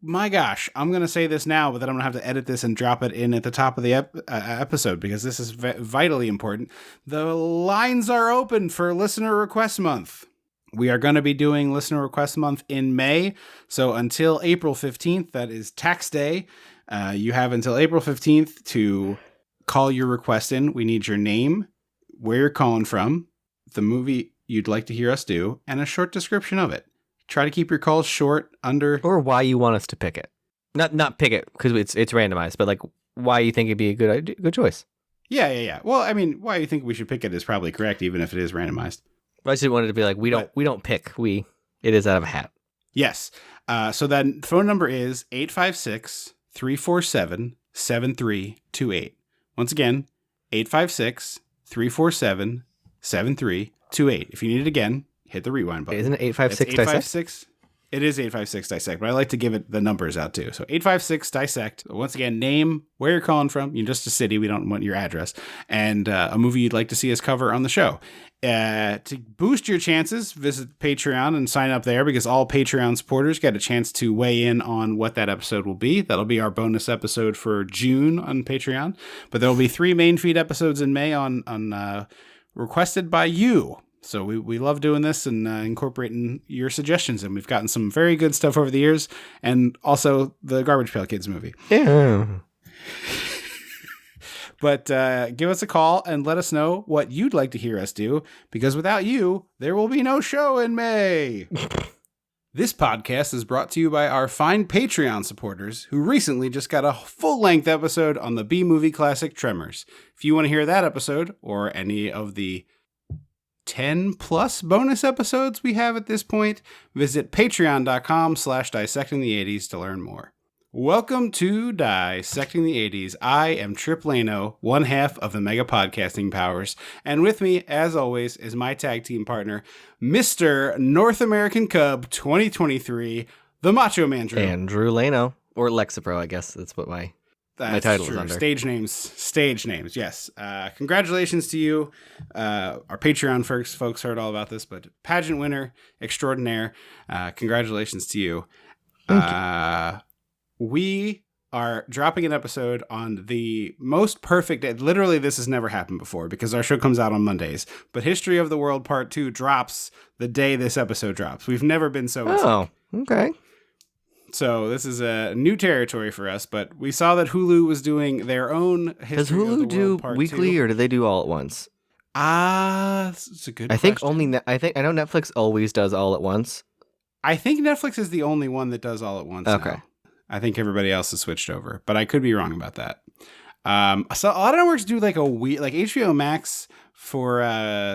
my gosh, I'm going to say this now, but then I'm going to have to edit this and drop it in at the top of the episode because this is vitally important. The lines are open for Listener Request Month. We are going to be doing Listener Request Month in May. So until April 15th, that is tax day, you have until April 15th to call your request in. We need your name, where you're calling from, the movie you'd like to hear us do, and a short description of it. Try to keep your calls short, under... Or why you want us to pick it. Not pick it, because it's randomized, but like why you think it'd be a good choice. Yeah. Well, I mean, why you think we should pick it is probably correct, even if it is randomized. I just wanted to be like, we don't pick. It is out of a hat. Yes. So that phone number is 856-347-7328. Once again, 856-347-7328. If you need it again, hit the rewind button. Isn't it 856 dissect? It is 856 dissect, but I like to give it the numbers out too. So 856 dissect. Once again, name, where you're calling from. You're just a city. We don't want your address. And a movie you'd like to see us cover on the show. To boost your chances, visit Patreon and sign up there because all Patreon supporters get a chance to weigh in on what that episode will be. That'll be our bonus episode for June on Patreon. But there will be 3 main feed episodes in May on requested by you. So we love doing this and incorporating your suggestions. And we've gotten some very good stuff over the years. And also the Garbage Pail Kids movie. Yeah. But give us a call and let us know what you'd like to hear us do. Because without you, there will be no show in May. This podcast is brought to you by our fine Patreon supporters who recently just got a full-length episode on the B-movie classic Tremors. If you want to hear that episode or any of the 10 plus bonus episodes we have at this point, visit patreon.com/dissectingthe80s to learn more. Welcome to Dissecting the 80s. I am Tripp Lano, one half of the Mega Podcasting Powers, and with me, as always, is my tag team partner, Mr. North American Cub 2023, the Macho Man Drew. Andrew Lano, or Lexapro, I guess that's what my title is under. Stage names, yes. Congratulations to you. Our Patreon folks heard all about this, but pageant winner extraordinaire, congratulations to you. Thank you. We are dropping an episode on the most perfect, literally this has never happened before because our show comes out on Mondays, but History of the World Part 2 drops the day this episode drops. We've never been so Oh, okay. So this is a new territory for us, but we saw that Hulu was doing their own History Does of the Hulu World do Part weekly 2. Or do they do all at once? It's a good I think question. I know Netflix always does all at once. I think Netflix is the only one that does all at once Okay. now. I think everybody else has switched over, but I could be wrong about that. So a lot of networks do like a week, like HBO Max for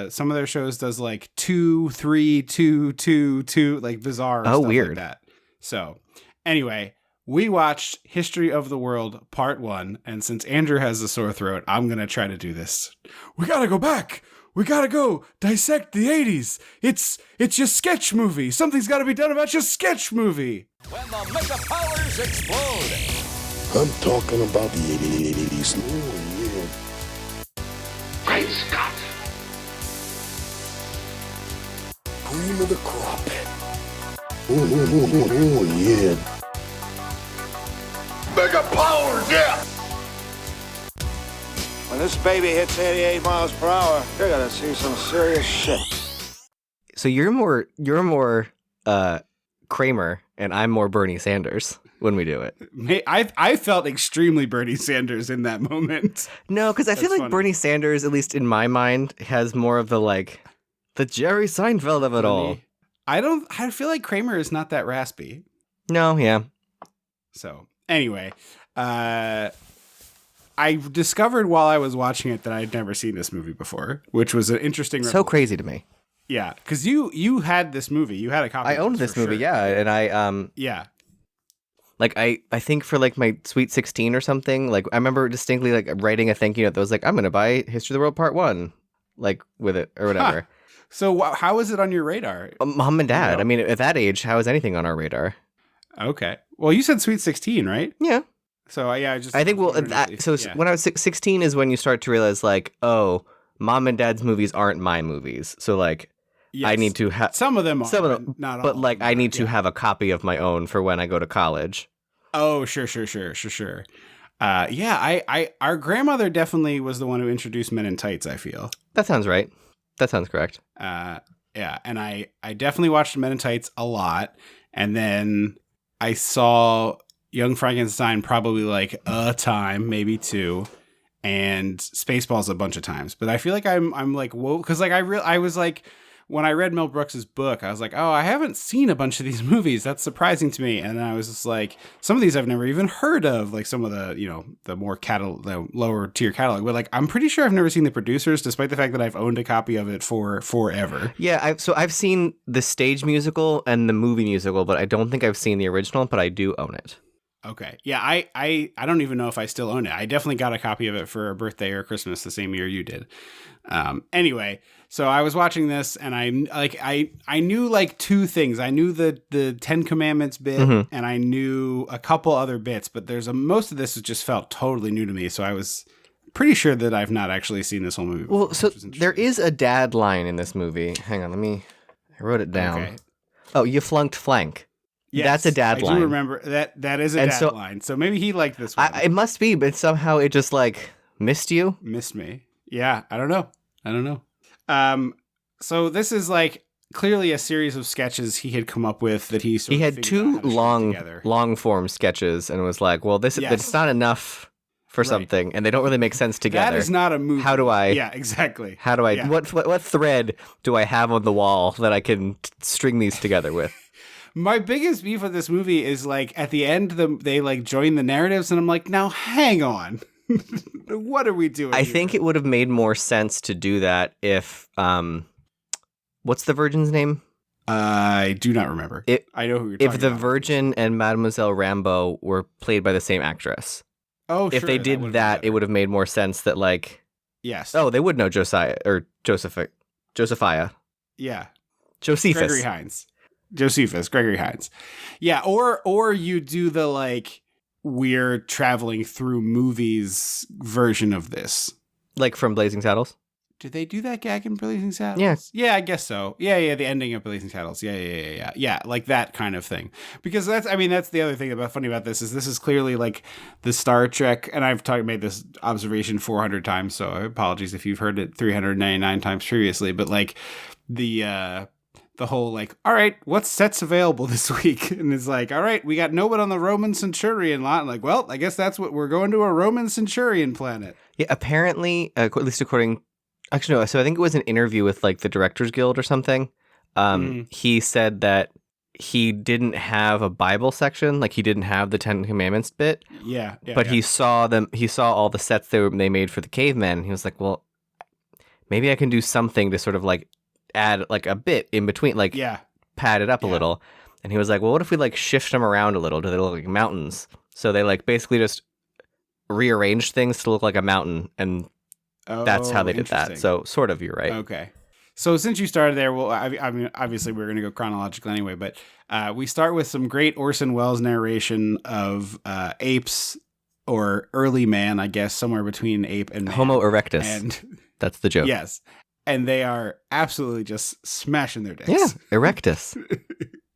some of their shows does like 2, 3, 2, 2, 2, like bizarre stuff weird. like that. So anyway, we watched History of the World Part 1, and since Andrew has a sore throat, I'm going to try to do this. We got to go back. We got to go dissect the 80s. It's your sketch movie. Something's got to be done about your sketch movie. When the mega powers explode. I'm talking about the 80s. Oh, yeah. Great Scott! Cream of the crop. Oh, yeah. Mega powers, yeah! When this baby hits 88 miles per hour, you're gonna see some serious shit. So you're more Kramer, and I'm more Bernie Sanders when we do it. I felt extremely Bernie Sanders in that moment. No, because I feel like funny. Bernie Sanders, at least in my mind, has more of the Jerry Seinfeld of it all. I feel like Kramer is not that raspy. No, yeah. So anyway, I discovered while I was watching it that I'd never seen this movie before, which was an interesting So revelation. crazy to me. Yeah, because you had this movie. You had a copy I of owned this for movie, sure. yeah, and I Yeah. Like I think for like my Sweet 16 or something, like I remember distinctly like writing a thank you note that was like, I'm gonna buy History of the World Part 1, like with it or whatever. Huh. So how is it on your radar? Mom and Dad. You know? I mean, at that age, how is anything on our radar? Okay. Well, you said Sweet 16, right? Yeah. So yeah, I think when I was 16 is when you start to realize like, oh, Mom and Dad's movies aren't my movies. So like, yes. I need to have some of them are, some of them, not all. but like I need to have a copy of my own for when I go to college. Oh, sure. Our grandmother definitely was the one who introduced Men in Tights, I feel. That sounds right. That sounds correct. Yeah, and I definitely watched Men in Tights a lot, and then I saw Young Frankenstein probably like a time, maybe two, and Spaceballs a bunch of times. But I feel like I'm like, whoa, because like I was like, when I read Mel Brooks's book, I was like, oh, I haven't seen a bunch of these movies. That's surprising to me. And I was just like, some of these I've never even heard of, like some of the, the more the lower tier catalog. But like, I'm pretty sure I've never seen The Producers, despite the fact that I've owned a copy of it for forever. Yeah, I've seen the stage musical and the movie musical, but I don't think I've seen the original, but I do own it. Okay. Yeah, I don't even know if I still own it. I definitely got a copy of it for a birthday or Christmas the same year you did. Anyway, so I was watching this and I knew like two things. I knew the Ten Commandments bit and I knew a couple other bits, but most of this just felt totally new to me. So I was pretty sure that I've not actually seen this whole movie before. Well, so there is a dad line in this movie. Hang on, I wrote it down. Okay. Oh, you flunked flank. Yes, that's a dad line. I do remember that is a dad line. So maybe he liked this one. It must be, but somehow it just like missed you. Missed me. Yeah, I don't know. So this is like clearly a series of sketches he had come up with that he had two long form sketches and was like, well, it's not enough for something, and they don't really make sense together. That is not a movie. How do I? Yeah, exactly. How do I? Yeah. What thread do I have on the wall that I can string these together with? My biggest beef with this movie is like at the end, they like join the narratives, and I'm like, now hang on, what are we doing? I think it would have made more sense to do that if, what's the Virgin's name? I do not remember. I know who you're talking about. If the Virgin and Mademoiselle Rambeau were played by the same actress. Oh, if they did that, it would have made more sense that like, yes. Oh, they would know Josiah or Josephiah. Yeah. Josephus. Gregory Hines. Josephus, Gregory Hines. Yeah, or you do the like we're traveling through movies version of this. Like from Blazing Saddles? Did they do that gag in Blazing Saddles? Yes. Yeah, I guess so. Yeah, the ending of Blazing Saddles. Yeah, like that kind of thing. Because that's the other thing funny about this is clearly like the Star Trek, and I've made this observation 400 times, so apologies if you've heard it 399 times previously, but like the whole like, all right, what sets available this week? And it's like, all right, we got no one on the Roman Centurion lot. And like, well, I guess that's what we're going to a Roman Centurion planet. Yeah, apparently, at least according, actually no, so I think it was an interview with like the Directors Guild or something. He said that he didn't have a Bible section, like he didn't have the Ten Commandments bit. Yeah. But he saw all the sets they made for the cavemen, and he was like, well, maybe I can do something to sort of like add like a bit in between, like pad it up a little. And he was like, well, what if we like shift them around a little? Do they look like mountains? So they like basically just rearranged things to look like a mountain, and that's how they did that. So sort of, you're right. Okay. So since you started there, well, I mean, obviously we're going to go chronologically anyway, but we start with some great Orson Welles narration of apes, or early man, I guess, somewhere between ape and man. Homo erectus. And that's the joke. Yes. And they are absolutely just smashing their dicks. Yeah, erectus.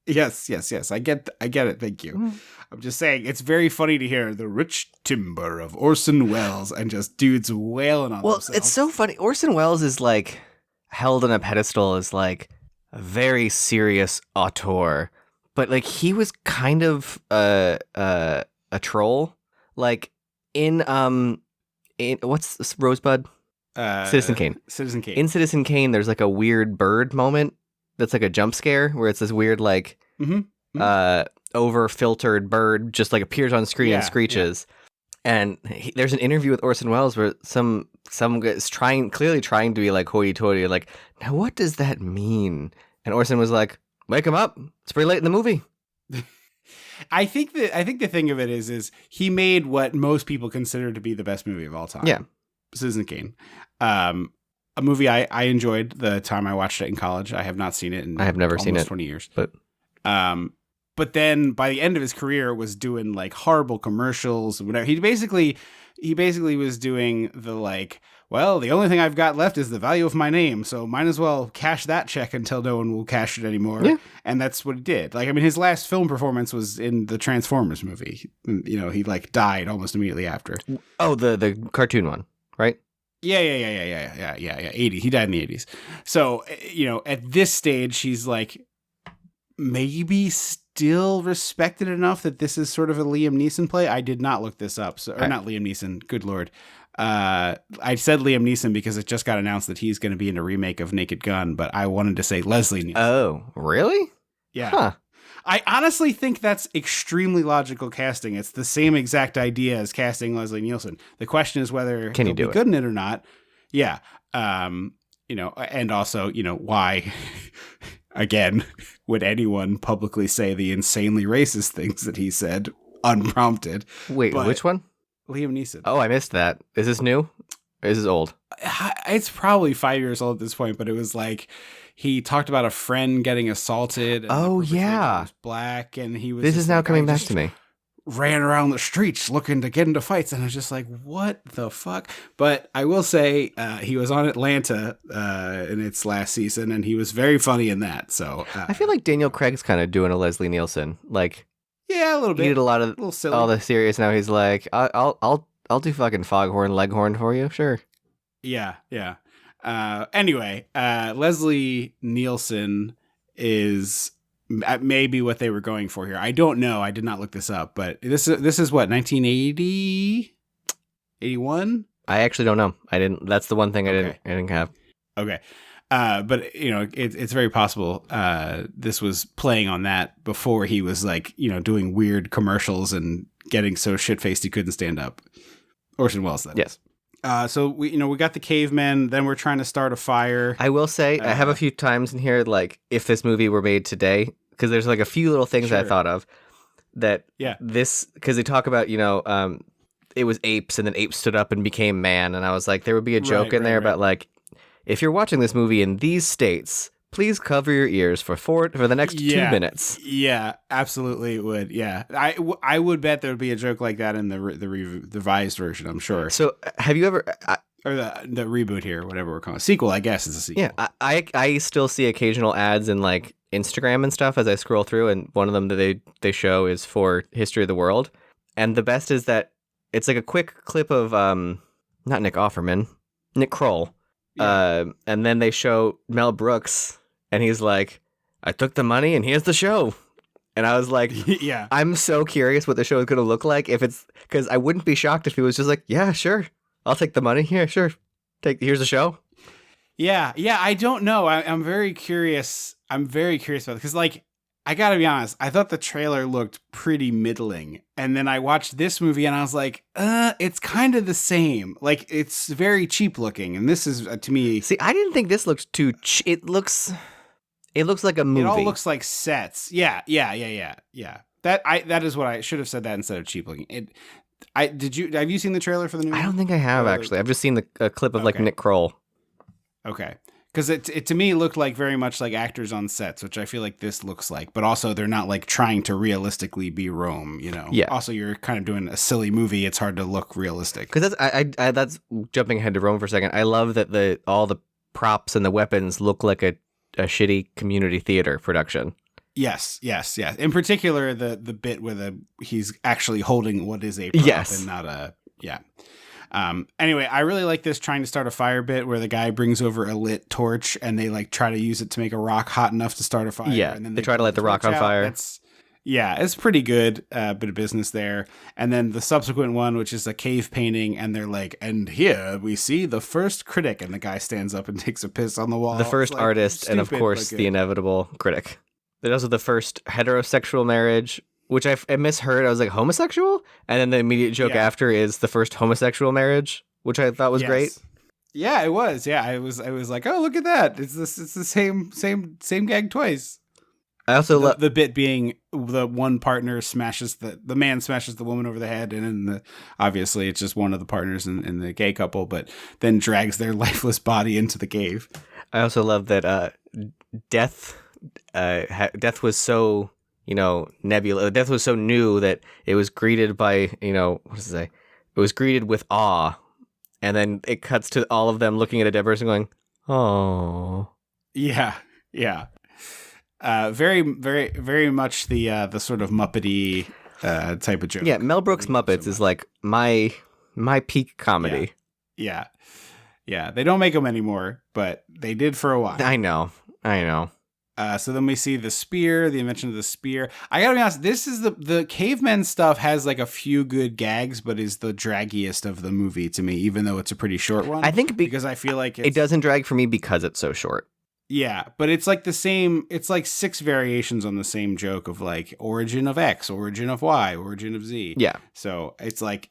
Yes. I get it. Thank you. I'm just saying, it's very funny to hear the rich timber of Orson Welles and just dudes wailing on themselves. Well, it's so funny. Orson Welles is like held on a pedestal as like a very serious auteur, but like he was kind of a troll. Like in what's this, Rosebud? Citizen Kane. Citizen Kane. In Citizen Kane, there's like a weird bird moment that's like a jump scare where it's this weird like over filtered bird just like appears on screen and screeches. Yeah. And there's an interview with Orson Welles where some guy's clearly trying to be like hoity-toity, like, now what does that mean? And Orson was like, wake him up. It's pretty late in the movie. I think the thing of it is he made what most people consider to be the best movie of all time. Yeah. Citizen Kane. A movie I enjoyed the time I watched it in college. I have not seen it in I have never seen it 20 years. But then by the end of his career was doing like horrible commercials. Whatever. He basically he basically was doing the like, well, the only thing I've got left is the value of my name, so might as well cash that check until no one will cash it anymore. Yeah. And that's what he did. Like, I mean, his last film performance was in the Transformers movie. You know, he like died almost immediately after. Oh, the cartoon one, right? Yeah. 80. He died in the 80s. So, you know, at this stage, he's like maybe still respected enough that this is sort of a Liam Neeson play. I did not look this up. So, or not Liam Neeson. Good Lord. I said Liam Neeson because it just got announced that he's going to be in a remake of Naked Gun, but I wanted to say Leslie Nielsen. Oh, really? Yeah. Huh. I honestly think that's extremely logical casting. It's the same exact idea as casting Leslie Nielsen. The question is whether he'll be good in it or not. Yeah. You know, and also, you know, why, again, would anyone publicly say the insanely racist things that he said unprompted? Wait, which one? Liam Neeson. Oh, I missed that. Is this new? Or is this old? It's probably 5 years old at this point, but it was like he talked about a friend getting assaulted. And oh, yeah. Was black, and he was. This is now like, coming back to me. Ran around the streets looking to get into fights, and I was just like, what the fuck? But I will say he was on Atlanta in its last season, and he was very funny in that. So I feel like Daniel Craig's kind of doing a Leslie Nielsen. Like, yeah, a little bit. He did a lot of all the serious. Now he's like, I'll do fucking foghorn leghorn for you, sure. Yeah. Anyway, Leslie Nielsen is maybe what they were going for here. I don't know. I did not look this up, but this is what, 1980, 81? I actually don't know. I didn't. That's the one thing I didn't have. Okay. But you know, it's very possible this was playing on that before he was like, you know, doing weird commercials and getting so shit-faced he couldn't stand up. Orson Welles, that yes. So we got the cavemen. Then we're trying to start a fire. I will say I have a few times in here, like if this movie were made today, because there's like a few little things I thought of that. Yeah. This, because they talk about, you know, it was apes and then apes stood up and became man, and I was like, there would be a joke in there about like, if you're watching this movie in these states, please cover your ears for the next 2 minutes. Yeah, absolutely it would. Yeah. I would bet there would be a joke like that in the revised version, I'm sure. So have you ever... or the reboot here, whatever we're calling it. Sequel, I guess, is a sequel. Yeah, I still see occasional ads in like Instagram and stuff as I scroll through, and one of them that they show is for History of the World. And the best is that it's like a quick clip of, not Nick Offerman, Nick Kroll. Yeah. And then they show Mel Brooks, and he's like, I took the money, and here's the show. And I was like, yeah, I'm so curious what the show is going to look like. If it's, because I wouldn't be shocked if he was just like, yeah, sure, I'll take the money. Yeah, sure. Here's the show. Yeah. I don't know. I'm very curious. I'm very curious about it, because like, I gotta be honest, I thought the trailer looked pretty middling. And then I watched this movie and I was like, it's kind of the same. Like, it's very cheap looking. And this is, to me... See, I didn't think this looked too... It looks like a movie. It all looks like sets. Yeah. That is what I should have said that instead of cheap looking. Have you seen the trailer for the new movie? I don't think I have, actually. I've just seen a clip of like Nick Kroll. Okay. Because it to me looked like very much like actors on sets, which I feel like this looks like. But also they're not like trying to realistically be Rome, you know? Yeah. Also, you're kind of doing a silly movie. It's hard to look realistic. Because that's jumping ahead to Rome for a second. I love that all the props and the weapons look like a shitty community theater production. Yes. In particular, the bit where he's actually holding what is a prop and not a... Yeah. Anyway, I really like this trying to start a fire bit where the guy brings over a lit torch and they like try to use it to make a rock hot enough to start a fire. Yeah, and then they try to light the rock on fire. It's pretty good bit of business there. And then the subsequent one, which is a cave painting, and they're like, and here we see the first critic, and the guy stands up and takes a piss on the wall. The first artist, and of course the inevitable critic. There's also the first heterosexual marriage, which I misheard. I was like, homosexual? And then the immediate joke after is the first homosexual marriage, which I thought was great. Yeah, it was. Yeah, I was like, oh, look at that. It's the same gag twice. I also love the bit being the one partner smashes the man smashes the woman over the head, and then obviously it's just one of the partners in the gay couple, but then drags their lifeless body into the cave. I also love that death was so, you know, nebula. Death was so new that it was greeted by, you know, what does it say? It was greeted with awe, and then it cuts to all of them looking at a dead person going, "Oh." Yeah. Very, very, very much the sort of Muppety type of joke. Yeah, Mel Brooks Muppets is like my peak comedy. Yeah. They don't make them anymore, but they did for a while. I know. So then we see the spear, the invention of the spear. I gotta be honest, this is the caveman stuff has like a few good gags, but is the draggiest of the movie to me, even though it's a pretty short one. I think because I feel like it doesn't drag for me because it's so short. Yeah, but it's like the same. It's like 6 variations on the same joke of like origin of X, origin of Y, origin of Z. Yeah. So it's like,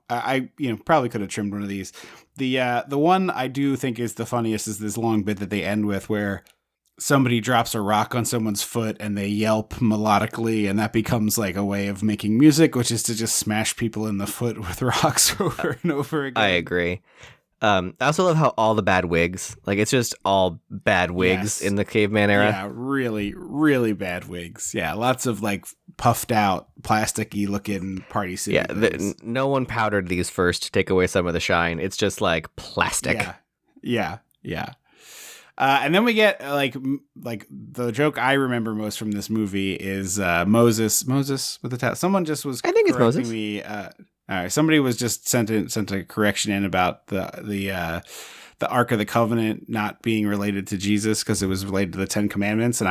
I probably could have trimmed one of these. The one I do think is the funniest is this long bit that they end with where somebody drops a rock on someone's foot and they yelp melodically, and that becomes like a way of making music, which is to just smash people in the foot with rocks over and over again. I agree. I also love how all the bad wigs, like it's just all bad wigs in the caveman era. Yeah, really, really bad wigs. Yeah, lots of like puffed out, plasticky looking Party City. Yeah, no one powdered these first to take away some of the shine. It's just like plastic. Yeah. And then we get like the joke I remember most from this movie is Moses with the towel. Someone just was. I think it's Moses. Me, all right, somebody was just sent a correction in about the Ark of the Covenant not being related to Jesus because it was related to the 10 Commandments, and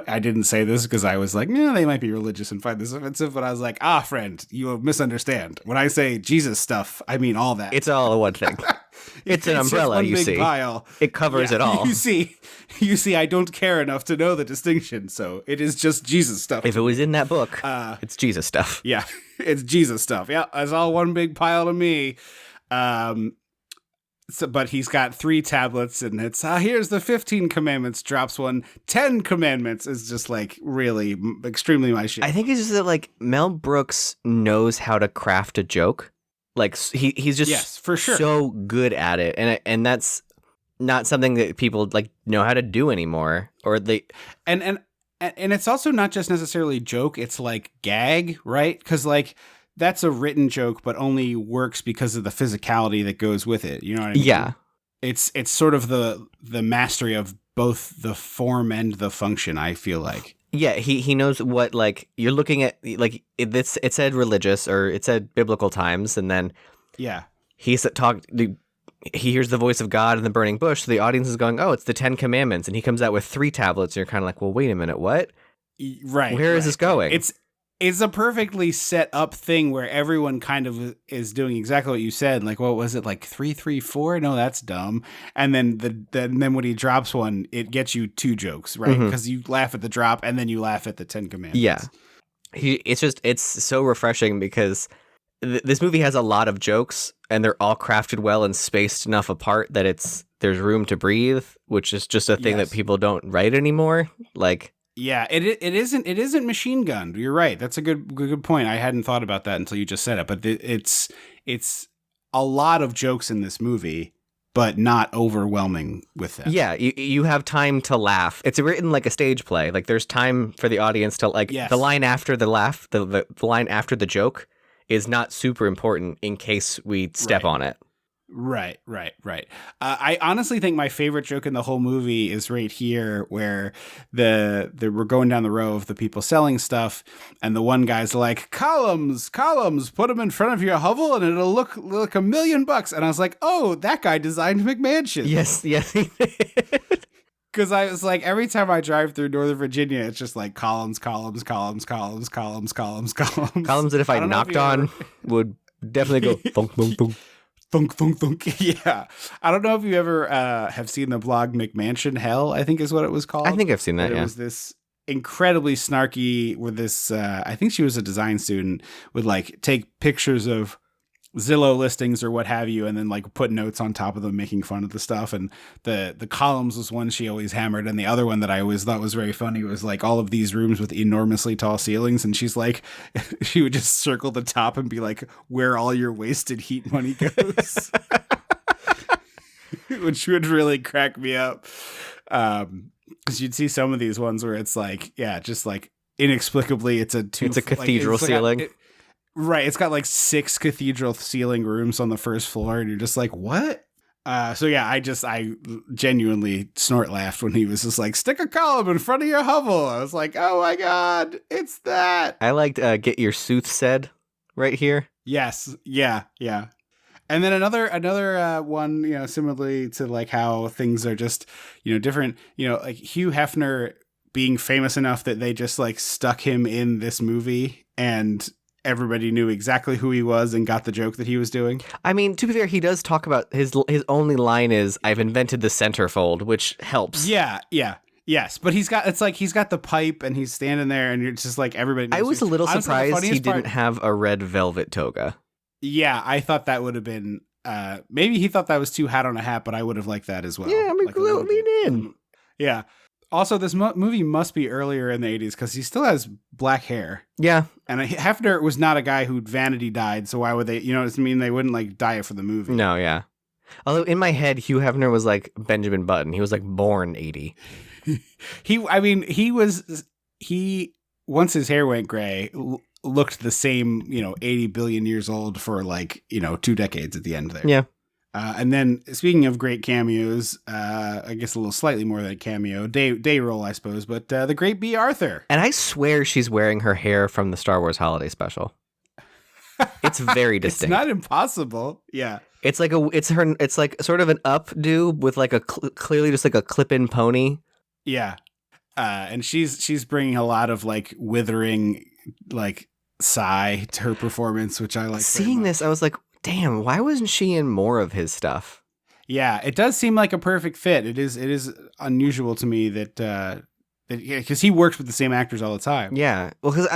I didn't say this because I was like, they might be religious and find this offensive, but I was like, friend, you misunderstand. When I say Jesus stuff, I mean all that. It's all one thing. It's an umbrella, you see. Pile. It covers it all. You see, I don't care enough to know the distinction, so it is just Jesus stuff. If it was in that book, it's Jesus stuff. Yeah, it's Jesus stuff. Yeah, it's all one big pile to me. But he's got 3 tablets, and it's here's the 15 commandments. Drops one. 10 commandments is just like really extremely my shit. I think it's just that like Mel Brooks knows how to craft a joke. Like he's just for sure. so good at it, and that's not something that people like know how to do anymore. Or they and it's also not just necessarily joke; it's like gag, right? Because like that's a written joke, but only works because of the physicality that goes with it. You know what I mean? Yeah, it's sort of the mastery of both the form and the function. I feel like. Yeah, he knows what, like, you're looking at, like, it said religious, or it said biblical times, and then he hears the voice of God in the burning bush, so the audience is going, it's the 10 Commandments, and he comes out with 3 tablets, and you're kind of like, well, wait a minute, what? Right. Where is this going? It's a perfectly set up thing where everyone kind of is doing exactly what you said. Like, what was it? Like 3-3-4? No, that's dumb. And then then when he drops one, it gets you 2 jokes, right? Because you laugh at the drop and then you laugh at the 10 Commandments. Yeah. It's so refreshing because this movie has a lot of jokes and they're all crafted well and spaced enough apart that there's room to breathe, which is just a thing that people don't write anymore. Like, yeah, it isn't machine gunned. You're right. That's a good point. I hadn't thought about that until you just said it. But it's a lot of jokes in this movie, but not overwhelming with them. Yeah, you have time to laugh. It's written like a stage play. Like there's time for the audience to the line after the laugh, the line after the joke is not super important in case we step on it. Right. I honestly think my favorite joke in the whole movie is right here where we're going down the row of the people selling stuff, and the one guy's like, columns, put them in front of your hovel and it'll look $1 million. And I was like, oh, that guy designed McMansion. Yes, he did. Because I was like, every time I drive through Northern Virginia, it's just like columns. Columns that if I knocked on would definitely go thunk, thunk, thunk. Thunk, thunk, thunk. Yeah. I don't know if you ever have seen the blog McMansion Hell, I think is what it was called. I think I've seen that, It was this incredibly snarky with this, I think she was a design student, would like take pictures of Zillow listings or what have you, and then like put notes on top of them making fun of the stuff. And the columns was one she always hammered, and the other one that I always thought was very funny was like all of these rooms with enormously tall ceilings, and she's like, she would just circle the top and be like, where all your wasted heat money goes. Which would really crack me up, because you'd see some of these ones where it's like, just like inexplicably it's a cathedral ceiling. Right. It's got like 6 cathedral ceiling rooms on the first floor, and you're just like, what? So yeah, I genuinely snort laughed when he was just like, stick a column in front of your hovel. I was like, oh my God, it's that. I liked get your sooth said right here. Yes. Yeah. Yeah. And then another one, you know, similarly to like how things are just, you know, different, you know, like Hugh Hefner being famous enough that they just like stuck him in this movie and everybody knew exactly who he was and got the joke that he was doing. I mean, to be fair, he does talk about his only line is, I've invented the centerfold, which helps. Yeah, yeah. Yes, but he's got the pipe and he's standing there and you're just like everybody knows. I was a little surprised he didn't part, have a red velvet toga. Yeah, I thought that would have been maybe he thought that was too hat on a hat, but I would have liked that as well. Yeah, I mean, like lean in. Yeah. Also, this movie must be earlier in the 80s because he still has black hair. Yeah. And Hefner was not a guy who vanity dyed, so why would they, you know what I mean? They wouldn't like dye it for the movie. No, yeah. Although in my head, Hugh Hefner was like Benjamin Button. He was like born 80. He once his hair went gray, looked the same, you know, 80 billion years old for like, you know, 2 decades at the end there. Yeah. And then speaking of great cameos, I guess a little slightly more than a cameo, day roll, I suppose, but the great B. Arthur. And I swear she's wearing her hair from the Star Wars Holiday Special. It's very distinct. It's not impossible. Yeah. It's like it's like sort of an updo with like a clearly just like a clip-in pony. Yeah. And she's bringing a lot of like withering, like sigh to her performance, which I like. Seeing this, I was like, damn, why wasn't she in more of his stuff? Yeah, it does seem like a perfect fit. It is unusual to me that because he works with the same actors all the time. Yeah, well, because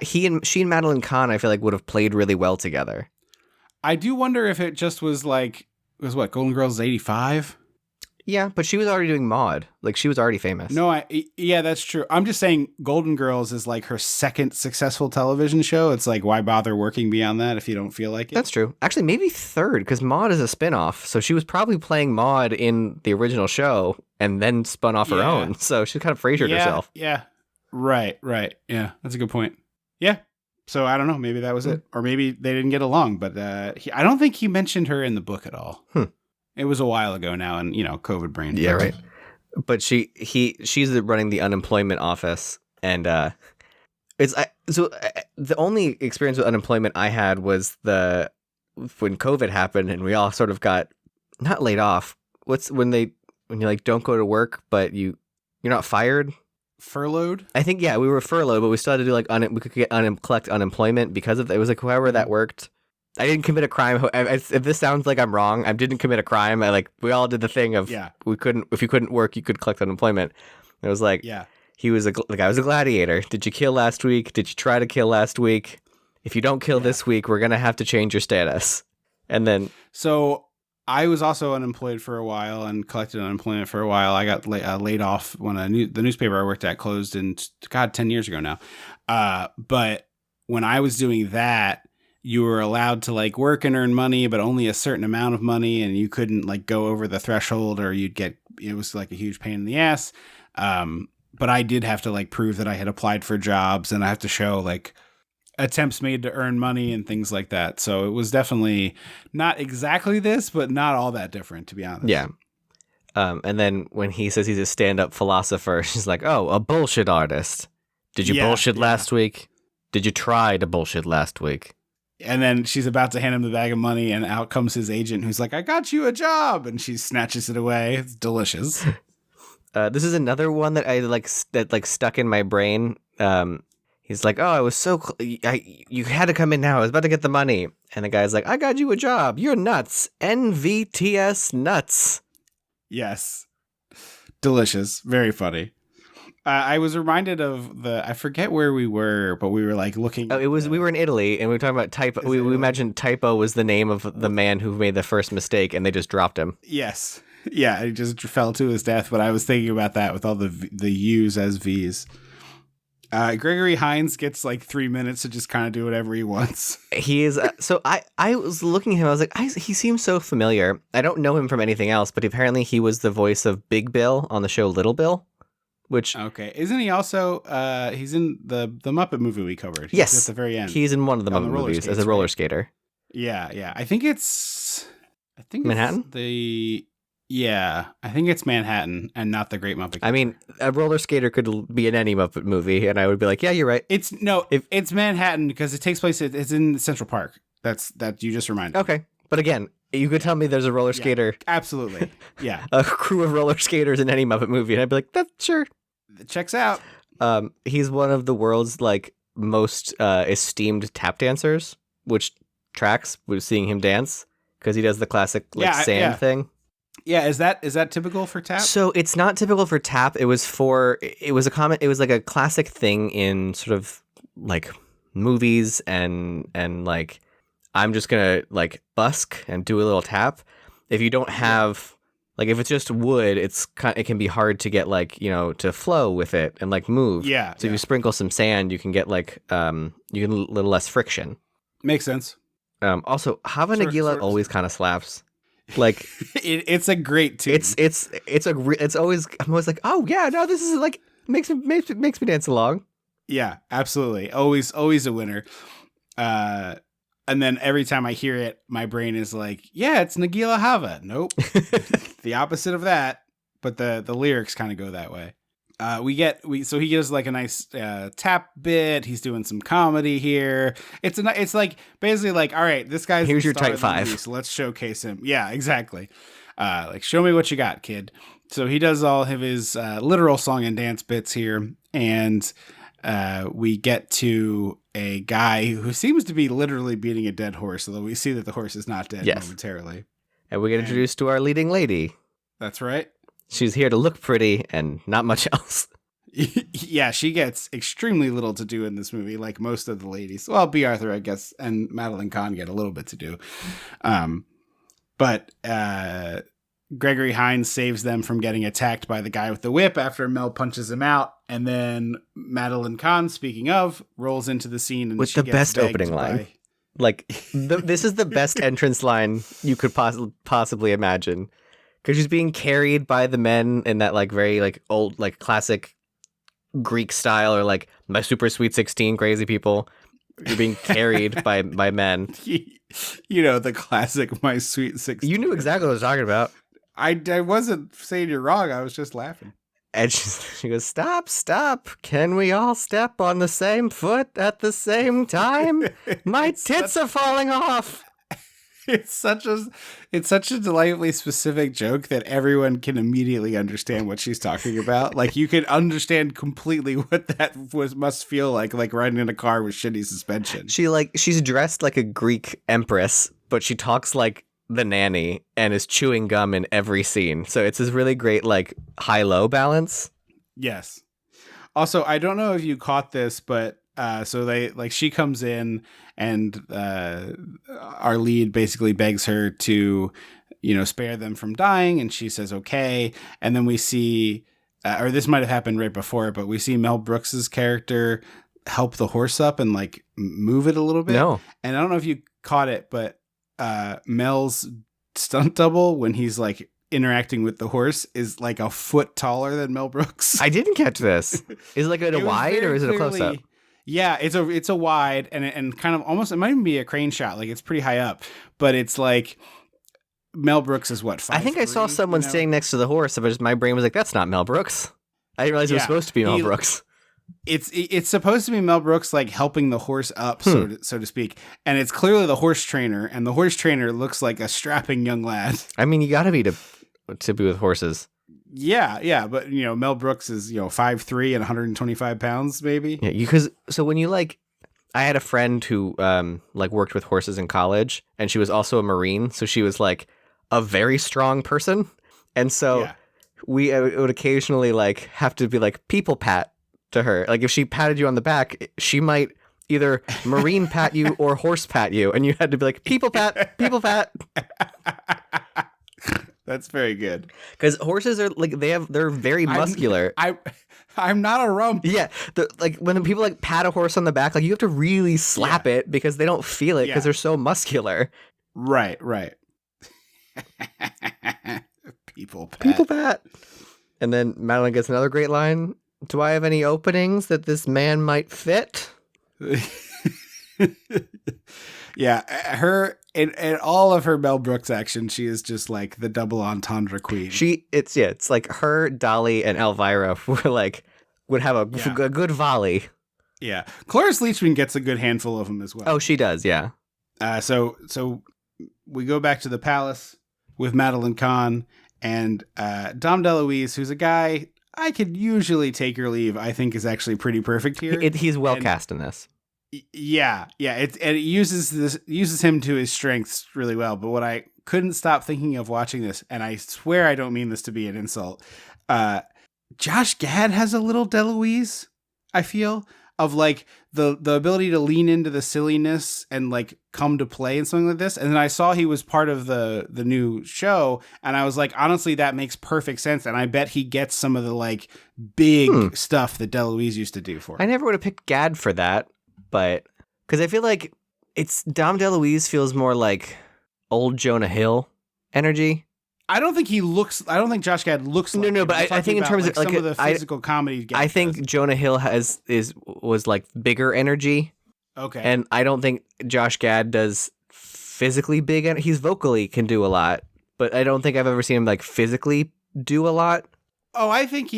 she and Madeline Kahn, I feel like would have played really well together. I do wonder if it just was like Golden Girls 85. Yeah, but she was already doing Maude. Like, she was already famous. No, yeah, that's true. I'm just saying Golden Girls is like her second successful television show. It's like, why bother working beyond that if you don't feel like it? That's true. Actually, maybe third, because Maude is a spinoff. So she was probably playing Maude in the original show and then spun off her own. So she kind of Frasiered herself. Yeah. Right. Yeah, that's a good point. Yeah. So I don't know. Maybe that was it. Or maybe they didn't get along. But I don't think he mentioned her in the book at all. It was a while ago now, and you know, COVID brain. Yeah, right. But she's running the unemployment office, and the only experience with unemployment I had was when COVID happened, and we all sort of got not laid off. When you like don't go to work, but you're not fired? Furloughed? I think we were furloughed, but we still had to do like we could get collect unemployment because of it. It was like however that worked. I didn't commit a crime. If this sounds like I'm wrong, I didn't commit a crime. We all did the thing of if you couldn't work, you could collect unemployment. It was like he was the guy was a gladiator. Did you kill last week? Did you try to kill last week? If you don't kill this week, we're gonna have to change your status. And then so I was also unemployed for a while and collected unemployment for a while. I got laid off when the newspaper I worked at closed 10 years ago now. But when I was doing that, you were allowed to like work and earn money, but only a certain amount of money, and you couldn't like go over the threshold or it was like a huge pain in the ass. But I did have to like prove that I had applied for jobs, and I have to show like attempts made to earn money and things like that. So it was definitely not exactly this, but not all that different, to be honest. Yeah. And then when he says he's a stand-up philosopher, she's like, oh, a bullshit artist. Did you bullshit last week? Did you try to bullshit last week? And then she's about to hand him the bag of money, and out comes his agent, who's like, I got you a job. And she snatches it away. It's delicious. This is another one that stuck in my brain. He's like, oh, I was so you had to come in now. I was about to get the money. And the guy's like, I got you a job. You're nuts. NVTS nuts. Yes. Delicious. Very funny. I was reminded of I forget where we were, but we were like looking. Oh, we were in Italy, and we were talking about Typo. We imagined Typo was the name of the man who made the first mistake, and they just dropped him. Yes. Yeah, he just fell to his death, but I was thinking about that with all the U's as V's. Gregory Hines gets like 3 minutes to just kind of do whatever he wants. He is. So I was looking at him, I was like, he seems so familiar. I don't know him from anything else, but apparently he was the voice of Big Bill on the show Little Bill, which okay, isn't he also? He's in the Muppet movie we covered. Yes, at the very end. He's in one of the Muppet movies skates, as a roller right? skater. Yeah. I think it's Manhattan. I think it's Manhattan and not the Great Muppet. I mean, a roller skater could be in any Muppet movie, and I would be like, yeah, you're right. It's Manhattan because it takes place. It's in Central Park. That you just reminded. Okay, but again, you could tell me there's a roller skater. Absolutely. Yeah. A crew of roller skaters in any Muppet movie, and I'd be like, that's sure. It checks out. He's one of the world's like most esteemed tap dancers, which tracks with seeing him dance because he does the classic sand thing. Yeah, is that typical for tap? So it's not typical for tap. It was like a classic thing in sort of like movies and like I'm just gonna like busk and do a little tap. If you don't have like if it's just wood, it can be hard to get like, you know, to flow with it and like move. Yeah. So if you sprinkle some sand, you can get like you get a little less friction. Makes sense. Also, Hava Nagila always kind of slaps. Like it's a great tune. It's always I'm always like, oh yeah, no, this is like makes me dance along. Yeah, absolutely. Always a winner. And then every time I hear it, my brain is like, yeah, it's Nagila Hava. Nope. The opposite of that. But the lyrics kind of go that way. So he gives like a nice tap bit. He's doing some comedy here. It's like basically like, all right, this guy's here's your star type 5. movie, so let's showcase him. Yeah, exactly. Like show me what you got, kid. So he does all of his literal song and dance bits here, and we get to a guy who seems to be literally beating a dead horse, although we see that the horse is not dead momentarily. And we get introduced to our leading lady. That's right. She's here to look pretty and not much else. Yeah, she gets extremely little to do in this movie, like most of the ladies. Well, B. Arthur, I guess, and Madeline Kahn get a little bit to do. But Gregory Hines saves them from getting attacked by the guy with the whip after Mel punches him out. And then Madeline Kahn, speaking of, rolls into the scene. And with the best opening line. Like, this is the best entrance line you could possibly imagine. Because she's being carried by the men in that, like, very, like, old, like, classic Greek style, or, like, my super sweet 16 crazy people. You're being carried by men. You know, the classic My Sweet 16. You knew exactly what I was talking about. I wasn't saying you're wrong. I was just laughing. And she goes, stop. Can we all step on the same foot at the same time? My tits are falling off. It's such a delightfully specific joke that everyone can immediately understand what she's talking about. Like you can understand completely what that must feel like riding in a car with shitty suspension. She's dressed like a Greek empress, but she talks like the nanny and is chewing gum in every scene. So it's this really great like high-low balance. Yes. Also, I don't know if you caught this, but so they like she comes in and our lead basically begs her to, you know, spare them from dying, and she says okay. And then we see, or this might have happened right before, but we see Mel Brooks's character help the horse up and like move it a little bit. No, and I don't know if you caught it, but Mel's stunt double when he's like interacting with the horse is like a foot taller than Mel Brooks. I didn't catch this. Is it like a wide or is it a close up? Yeah, it's a wide and kind of almost, it might even be a crane shot. Like it's pretty high up, but it's like Mel Brooks is what, 5'3"? I think I saw someone sitting next to the horse, but my brain was like, that's not Mel Brooks. I didn't realize it was supposed to be Mel Brooks. It's supposed to be Mel Brooks like helping the horse up, so to speak, and it's clearly the horse trainer, and the horse trainer looks like a strapping young lad. I mean, you got to be to be with horses. Yeah, but you know, Mel Brooks is 5'3" and 125 pounds, maybe. Yeah, because so when you like, I had a friend who like worked with horses in college, and she was also a Marine, so she was like a very strong person, and so we would occasionally like have to be like people pat to her. Like if she patted you on the back, she might either Marine pat you or horse pat you, and you had to be like people pat. That's very good. Because horses are like they're very muscular. I'm not a rump. Yeah, like when people like pat a horse on the back, like you have to really slap it because they don't feel it because they're so muscular. Right. People pat. And then Madeline gets another great line. Do I have any openings that this man might fit? Yeah, her in all of her Mel Brooks action, she is just like the double entendre queen. It's like her, Dolly, and Elvira would have a good volley. Yeah, Cloris Leachman gets a good handful of them as well. Oh, she does, yeah. So we go back to the palace with Madeline Kahn and Dom DeLuise, who's a guy I could usually take or leave. I think is actually pretty perfect here. He's well cast in this. Yeah. It uses him to his strengths really well. But what I couldn't stop thinking of watching this, and I swear I don't mean this to be an insult, Josh Gad has a little DeLuise, I feel, of like the ability to lean into the silliness and like come to play and something like this. And then I saw he was part of the new show, and I was like, honestly, that makes perfect sense. And I bet he gets some of the like big stuff that DeLuise used to do for him. I never would have picked Gad for that. But because I feel like it's Dom DeLuise feels more like old Jonah Hill energy. I don't think Josh Gad looks like no, but I think in terms of like some of the physical comedy. I think Jonah Hill was like bigger energy. Okay. And I don't think Josh Gad does physically big. He's vocally can do a lot, but I don't think I've ever seen him like physically do a lot. Oh, I think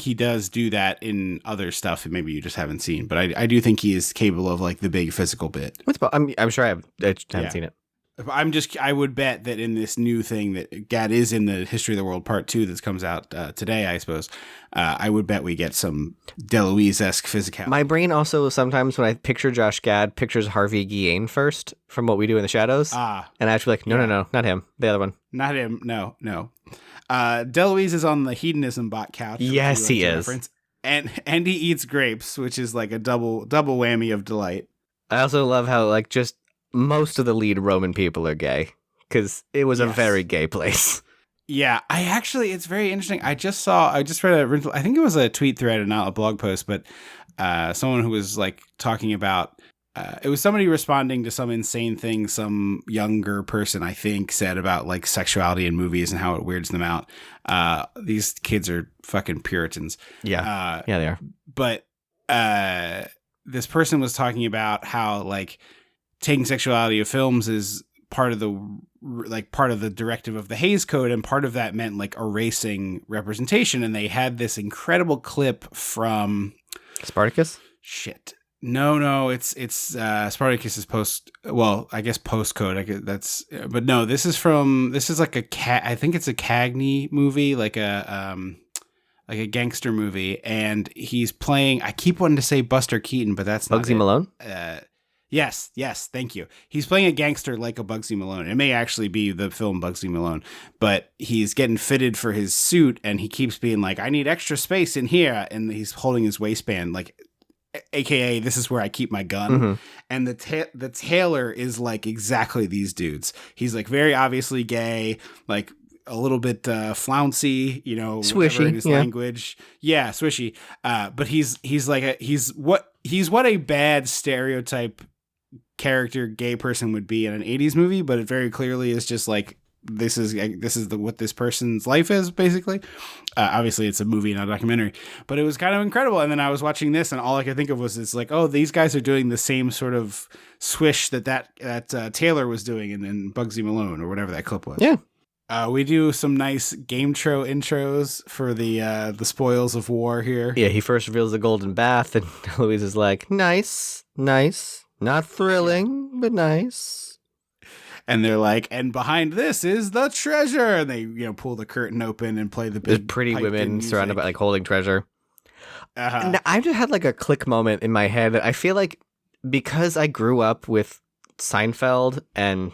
he does do that in other stuff that maybe you just haven't seen, but I do think he is capable of like the big physical bit. I'm sure I haven't seen it. I would bet that in this new thing that Gad is in the History of the World Part 2 that comes out today, I suppose, I would bet we get some DeLuise-esque physicality. My brain also sometimes when I picture Josh Gad, pictures Harvey Guillen first from What We Do in the Shadows. And I actually like, no, not him. The other one. Not him. No. DeLuise is on the hedonism bot couch. Yes, he is. Reference. And he eats grapes, which is like a double whammy of delight. I also love how like just most of the lead Roman people are gay because it was a very gay place. Yeah, it's very interesting. I just read I think it was a tweet thread and not a blog post, but someone who was like talking about, it was somebody responding to some insane thing some younger person, I think, said about like sexuality in movies and how it weirds them out. These kids are fucking Puritans. Yeah. Yeah, they are. But this person was talking about how like taking sexuality of films is part of the directive of the Hays Code, and part of that meant like erasing representation. And they had this incredible clip from Spartacus. Shit. No, it's Spartacus is post code. But no, this is like I think it's a Cagney movie, like a gangster movie, and he's playing, I keep wanting to say Buster Keaton, but that's not Bugsy Malone? Yes, thank you. He's playing a gangster like a Bugsy Malone. It may actually be the film Bugsy Malone, but he's getting fitted for his suit, and he keeps being like, I need extra space in here, and he's holding his waistband, like, AKA, this is where I keep my gun. Mm-hmm. And the tailor is like exactly these dudes. He's like very obviously gay, like a little bit flouncy, swishy in his language. Yeah, swishy. But he's what a bad stereotype character gay person would be in an 80s movie, but it very clearly is just like this is what this person's life is, basically. Obviously it's a movie, not a documentary, but it was kind of incredible. And then I was watching this, and all I could think of was, it's like, oh, these guys are doing the same sort of swish that Taylor was doing in Bugsy Malone or whatever that clip was. Yeah. We do some nice game show intros for the spoils of war here. Yeah, he first reveals the golden bath, and Louise is like, nice, not thrilling, but nice. And they're like, and behind this is the treasure. And they, pull the curtain open and play the big pretty women surrounded by like holding treasure. Uh-huh. And I just had like a click moment in my head. I feel like because I grew up with Seinfeld and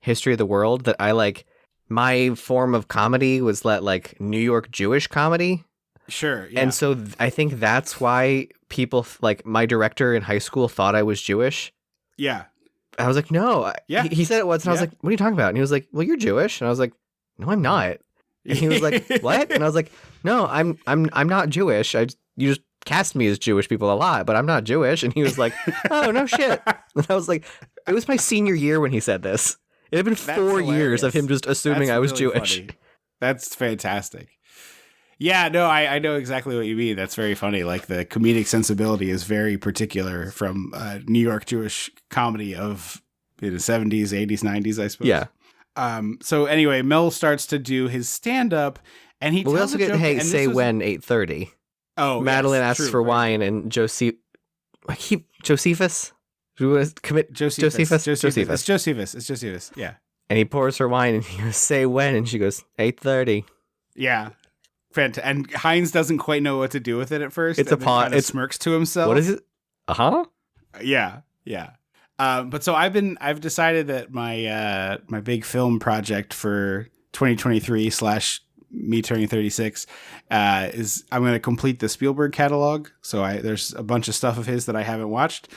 History of the World, that I like my form of comedy was like New York Jewish comedy. Sure. Yeah. And so I think that's why people like my director in high school thought I was Jewish. Yeah. I was like, no. Yeah. He said it once, and I was like, what are you talking about? And he was like, well, you're Jewish. And I was like, no, I'm not. And he was like, what? And I was like, no, I'm not Jewish. You just cast me as Jewish people a lot, but I'm not Jewish. And he was like, oh, no shit. And I was like, it was my senior year when he said this. It had been 4 years of him just assuming I was really Jewish. Funny. That's fantastic. Yeah, no, I know exactly what you mean. That's very funny. Like the comedic sensibility is very particular from New York Jewish comedy of the 70s, 80s, 90s, I suppose. Yeah. So anyway, Mel starts to do his stand-up, and he tells we also a get, joke, hey, and say this was- when, 8:30. Oh, Madeline yes, asks true, for right. wine, and Josephus? Do we want to commit Josephus. Josephus. It's Josephus. Yeah. And he pours her wine, and he goes, say when, and she goes, 8:30. Yeah. And Hines doesn't quite know what to do with it at first. It's a and then pause. kinda smirks to himself. What is it? Uh-huh. Yeah. But so I've decided that my big film project for 2023 / me turning 36 is I'm going to complete the Spielberg catalog. So there's a bunch of stuff of his that I haven't watched.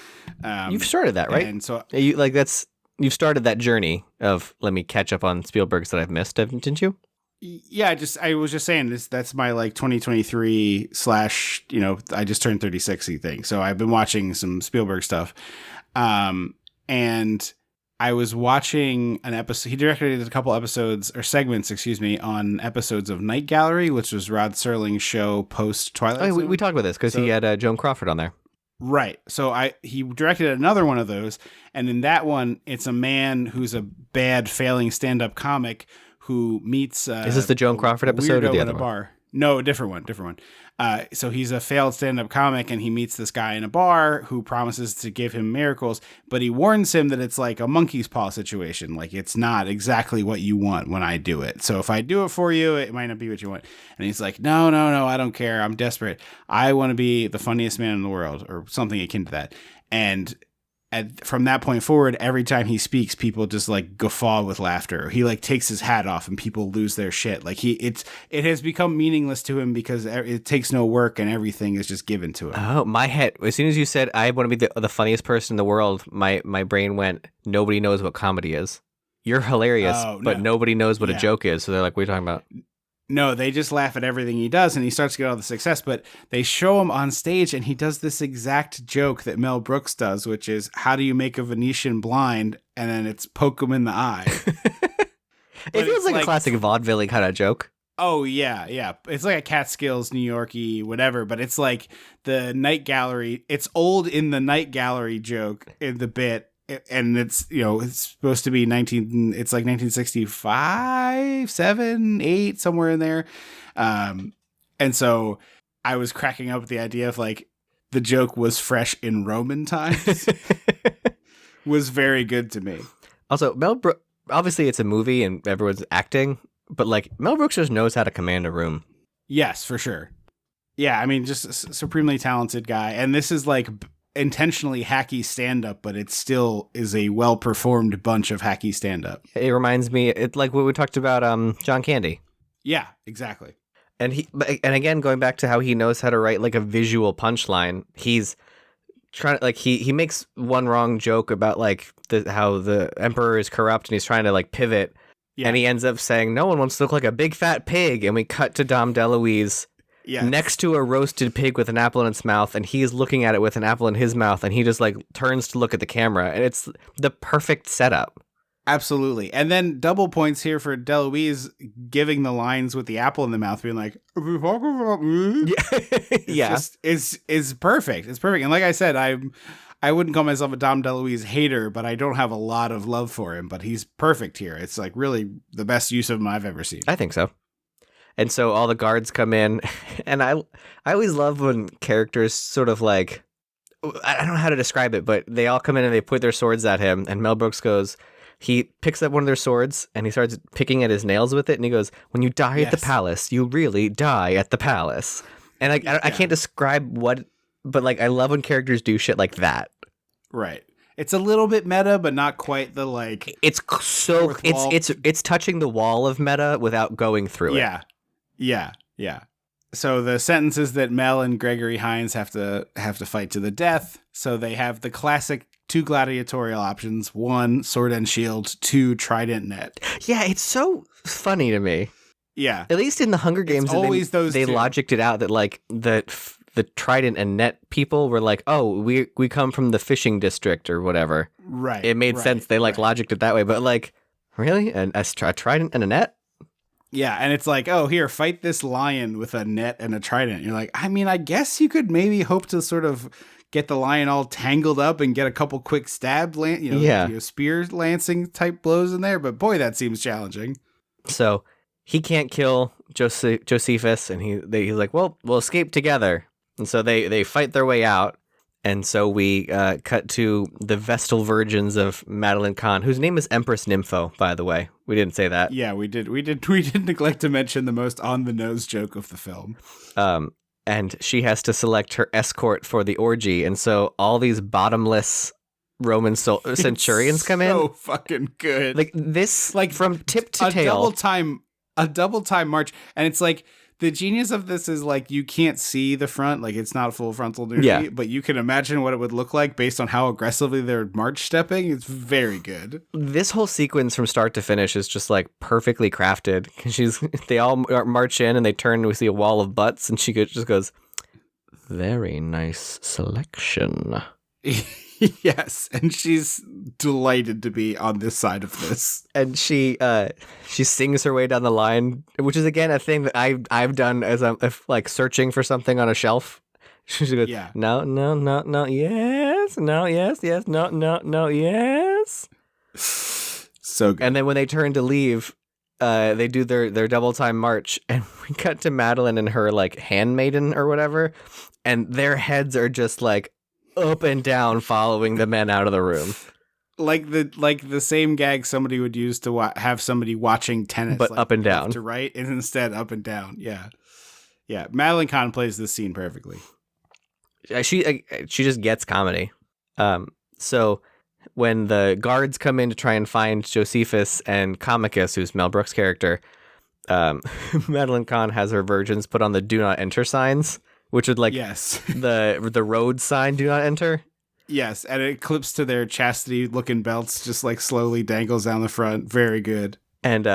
You've started that, right? And so You've started that journey of let me catch up on Spielberg's that I've missed, didn't you? yeah, I was just saying that's my like 2023 / I just turned 36 thing. So I've been watching some Spielberg stuff. And I was watching an episode. He directed a couple episodes or segments, on episodes of Night Gallery, which was Rod Serling's show post Twilight Zone. We talked about this because he had Joan Crawford on there. Right. So he directed another one of those. And in that one, it's a man who's a bad failing stand-up comic who meets Is this the Joan Crawford episode or the other one? Bar. No, different one. So he's a failed stand-up comic, and he meets this guy in a bar who promises to give him miracles, but he warns him that it's like a monkey's paw situation. Like, it's not exactly what you want when I do it. So if I do it for you, it might not be what you want. And he's like, no, I don't care. I'm desperate. I want to be the funniest man in the world, or something akin to that. And from that point forward, every time he speaks, people just like guffaw with laughter. He like takes his hat off and people lose their shit. Like it has become meaningless to him because it takes no work and everything is just given to him. Oh, my head. As soon as you said I want to be the funniest person in the world, my brain went, nobody knows what comedy is. You're hilarious, but nobody knows what a joke is. So they're like, what are you talking about? No, they just laugh at everything he does, and he starts to get all the success, but they show him on stage, and he does this exact joke that Mel Brooks does, which is, how do you make a Venetian blind? And then it's poke him in the eye. It feels like a classic vaudeville kind of joke. Oh, yeah. It's like a Catskills, New York-y, whatever, but it's like the Night Gallery. It's old in the Night Gallery joke in the bit, and it's, it's supposed to be 1965, 7, 8, somewhere in there. And so I was cracking up at the idea of like the joke was fresh in Roman times. Was very good to me. Also, Mel Brooks, obviously it's a movie and everyone's acting, but like Mel Brooks just knows how to command a room. Yes, for sure. Yeah, I mean, just a supremely talented guy. And this is like intentionally hacky stand-up, but it still is a well-performed bunch of hacky stand-up. It reminds me, it's like what we talked about John Candy. Yeah, exactly. And again, going back to how he knows how to write like a visual punchline, he's trying to, like, he makes one wrong joke about like how the emperor is corrupt, and he's trying to like pivot, and he ends up saying, no one wants to look like a big fat pig, and we cut to Dom DeLuise next to a roasted pig with an apple in its mouth, and he's looking at it with an apple in his mouth, and he just like turns to look at the camera, and it's the perfect setup. Absolutely. And then double points here for DeLuise giving the lines with the apple in the mouth, being like, it's perfect. It's perfect. And like I said, I wouldn't call myself a Dom DeLuise hater, but I don't have a lot of love for him, but he's perfect here. It's like really the best use of him I've ever seen. I think so. And so all the guards come in, and I always love when characters sort of like, I don't know how to describe it, but they all come in and they point their swords at him, and Mel Brooks goes, he picks up one of their swords and he starts picking at his nails with it, and he goes, when you die at the palace, you really die at the palace. And I can't describe what, but like I love when characters do shit like that. Right. It's a little bit meta, but not quite the like. It's so it's touching the wall of meta without going through it. Yeah. So the sentence is that Mel and Gregory Hines have to fight to the death. So they have the classic 2 gladiatorial options: 1, sword and shield; 2, trident net. Yeah, it's so funny to me. Yeah. At least in the Hunger Games, it's always those they two. Logicked it out that like the trident and net people were like, oh, we come from the fishing district or whatever. Right. It made sense. They logicked it that way, but like, really? A trident and a net? Yeah, and it's like, oh, here, fight this lion with a net and a trident. You're like, I mean, I guess you could maybe hope to sort of get the lion all tangled up and get a couple quick stab, spear lancing type blows in there. But boy, that seems challenging. So he can't kill Josephus, and he's like, well, we'll escape together. And so they fight their way out. And so we cut to the Vestal virgins of Madeline Kahn, whose name is Empress Nympho, by the way. We didn't say that. Yeah, we did neglect to mention the most on-the-nose joke of the film. And she has to select her escort for the orgy. And so all these bottomless Roman centurions come in. So fucking good. Like this, like from tip to tail. A double time march. And it's like, the genius of this is like you can't see the front, like it's not full frontal nudity, but you can imagine what it would look like based on how aggressively they're march stepping. It's very good. This whole sequence from start to finish is just like perfectly crafted. They all march in and they turn and we see a wall of butts, and she just goes, "Very nice selection." Yes, and she's delighted to be on this side of this. And she sings her way down the line, which is again a thing that I've done as I'm like searching for something on a shelf. She goes, no, yes, no, yes, no, yes. So good. And then when they turn to leave, they do their double time march, and we cut to Madeline and her like handmaiden or whatever, and their heads are just like up and down following the men out of the room. Like the same gag somebody would use to have somebody watching tennis, but like up and down to right, and instead up and down. Yeah. Madeline Kahn plays this scene perfectly. She just gets comedy. So when the guards come in to try and find Josephus and Comicus, who's Mel Brooks' character, Madeline Kahn has her virgins put on the "Do Not Enter" signs, which would like the road sign "Do Not Enter." Yes, and it clips to their chastity-looking belts, just like slowly dangles down the front. Very good. And